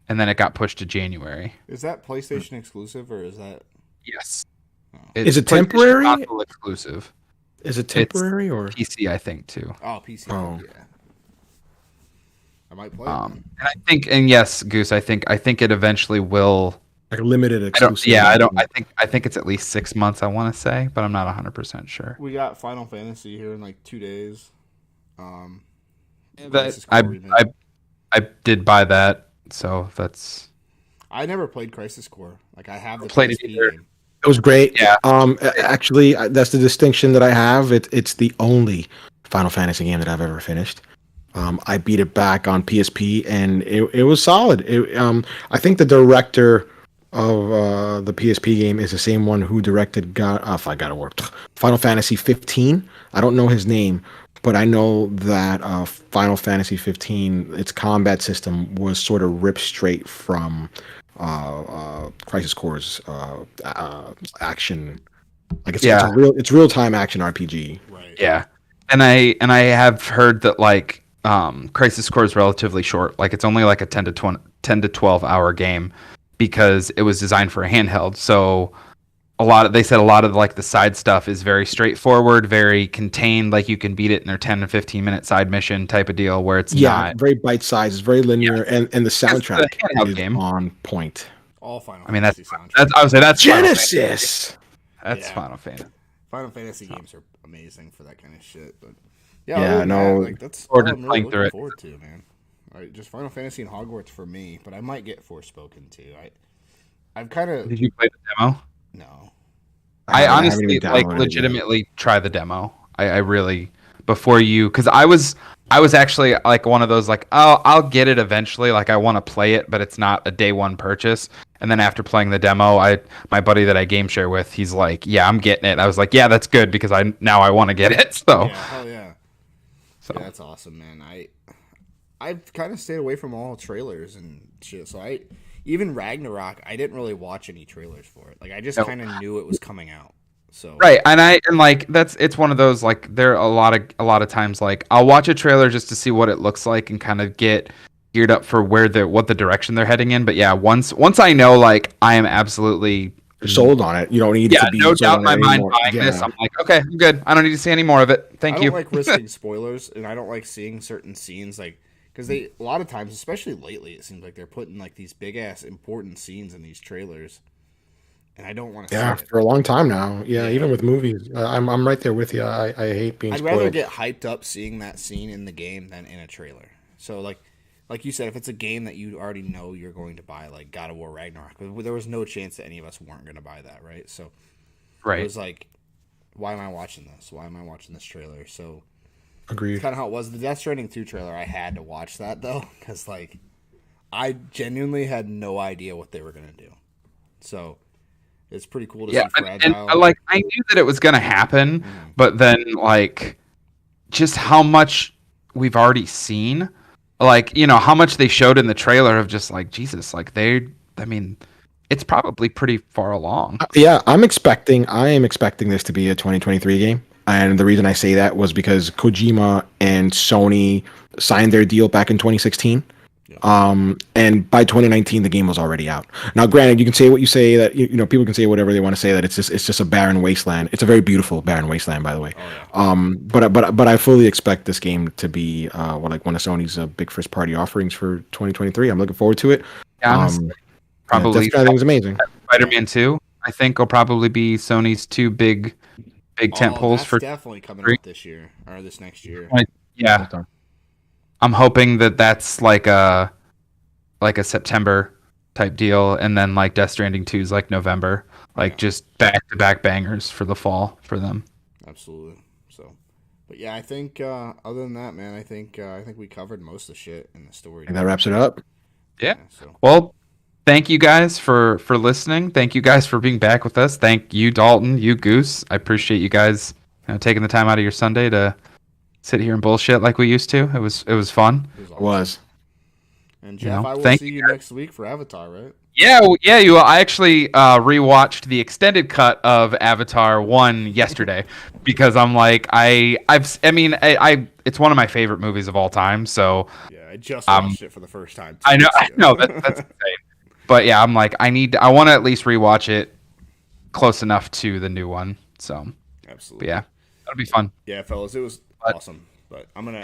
and then it got pushed to January.
Is that PlayStation exclusive or is that?
Yes.
Oh,
is
It's
it
PlayStation
temporary?
console exclusive.
Is it
It's
temporary or?
PC, I think, too.
oh PC.
Oh.
Yeah, I might play it. Then.
And I think, and yes, Goose, I think it eventually will.
Like limited
I don't.
exclusive.
Yeah, I don't. I think it's at least 6 months. I want to say, but I'm not 100% sure.
We got Final Fantasy here in like 2 days. Um,
That
Crisis Core remake.
I did buy that, so that's
I never played Crisis Core. Like I have the
Played it
PSP
either.
game.
It was great.
Yeah.
Actually, that's the distinction that I have. It's the only Final Fantasy game that I've ever finished. I beat it back on PSP, and it was solid. I think the director of the PSP game is the same one who directed Final Fantasy 15. I don't know his name, but I know that Final Fantasy 15, its combat system was sort of ripped straight from Crisis Core's action. Like
Yeah.
it's real time action RPG.
Right.
yeah. And I have heard that like Crisis Core is relatively short. Like it's only like a 10 to 12 hour game because it was designed for a handheld. So they said a lot of like the side stuff is very straightforward, very contained. Like you can beat it in their 10 to 15 minute side mission type of deal where it's not.
Very bite sized, it's very linear, and the
It's a
soundtrack
handheld
is
game.
on point.
All Final
I mean that's
Fantasy soundtrack.
that's I would say that's
Genesis.
That's
Yeah.
Final Fantasy.
Final Fantasy games are amazing for that kind of shit. But
Yeah,
other than
no.
that, like that's all
Forward to
I'm really
playing through
looking
it.
forward to, man. All right, just Final Fantasy and Hogwarts for me, but I might get Forspoken too. I've kind of
Did you play the demo?
no.
I
haven't
honestly
even
like
downloaded it yet.
legitimately try the demo. I really before you because I was actually like one of those like oh I'll get it eventually like I want to play it but it's not a day one purchase and then after playing the demo my buddy that I game share with he's like yeah I'm getting it I was like yeah that's good because I want to get it so
Yeah, hell yeah.
So.
Yeah, that's awesome, man. I've kind of stayed away from all trailers and shit. So even Ragnarok, I didn't really watch any trailers for it. Like I just
Nope.
kind of knew it was coming out. So
right and like it's one of those like there are a lot of times like I'll watch a trailer just to see what it looks like and kind of get geared up for what the direction they're heading in but yeah once I know like I am absolutely
You're sold on it. You don't need to be
no
sold
doubt in
on
my
it
mind
anymore.
buying
Yeah.
this I'm like okay I'm good I don't need to see any more of it thank
I
you
don't like risking spoilers, and I don't like seeing certain scenes like because they a lot of times, especially lately, it seems like they're putting like these big ass important scenes in these trailers, and I don't want to
Yeah,
see it.
for a long time now. Yeah, even with movies, I'm right there with you. I hate being
I'd
spoiled.
rather get hyped up seeing that scene in the game than in a trailer. So like you said, if it's a game that you already know you're going to buy, like God of War Ragnarok, there was no chance that any of us weren't going to buy that, right? So it
right
was like, why am I watching this? Why am I watching this trailer? So
Agreed.
it's kind of how it was. The Death Stranding 2 trailer, I had to watch that though, because like I genuinely had no idea what they were going to do. So it's pretty cool to
yeah
see
and
Fragile.
I knew that it was gonna happen but then like just how much we've already seen like you know how much they showed in the trailer of just like Jesus like I mean it's probably pretty far along
Yeah, I am expecting this to be a 2023 game. And the reason I say that was because Kojima and Sony signed their deal back in 2016. And by 2019 the game was already out. Now granted, you can say what you say that you know people can say whatever they want to say that it's just a barren wasteland. It's a very beautiful barren wasteland by the way. But I fully expect this game to be like one of Sony's big first party offerings for 2023. I'm looking forward to it.
yeah, honestly, probably
Death Stranding is amazing.
Spider-Man 2 I think will probably be Sony's two big big tent poles
that's
for
definitely coming
three.
out this year or this next year.
Yeah, I'm hoping that that's like a September type deal, and then like Death Stranding 2 is like November, like just back to back bangers for the fall for them.
Absolutely. So, but yeah, I think other than that, man, I think we covered most of the shit in the story.
And that wraps it up.
Yeah.
So
Well, thank you guys for listening. Thank you guys for being back with us. Thank you, Dalton, you Goose. I appreciate you guys taking the time out of your Sunday to sit here and bullshit like we used to. It was fun.
it
It was.
And Jeff, I will
thank
see you next week for Avatar, right?
Yeah, I actually rewatched the extended cut of Avatar 1 yesterday because I'm like I mean it's one of my favorite movies of all time. So
Yeah, I just watched it for the first time.
I know that's insane. But yeah, I'm like I want to at least rewatch it close enough to the new one. So
Absolutely.
but yeah, that'll be fun.
Yeah, fellas, it was awesome. But I'm gonna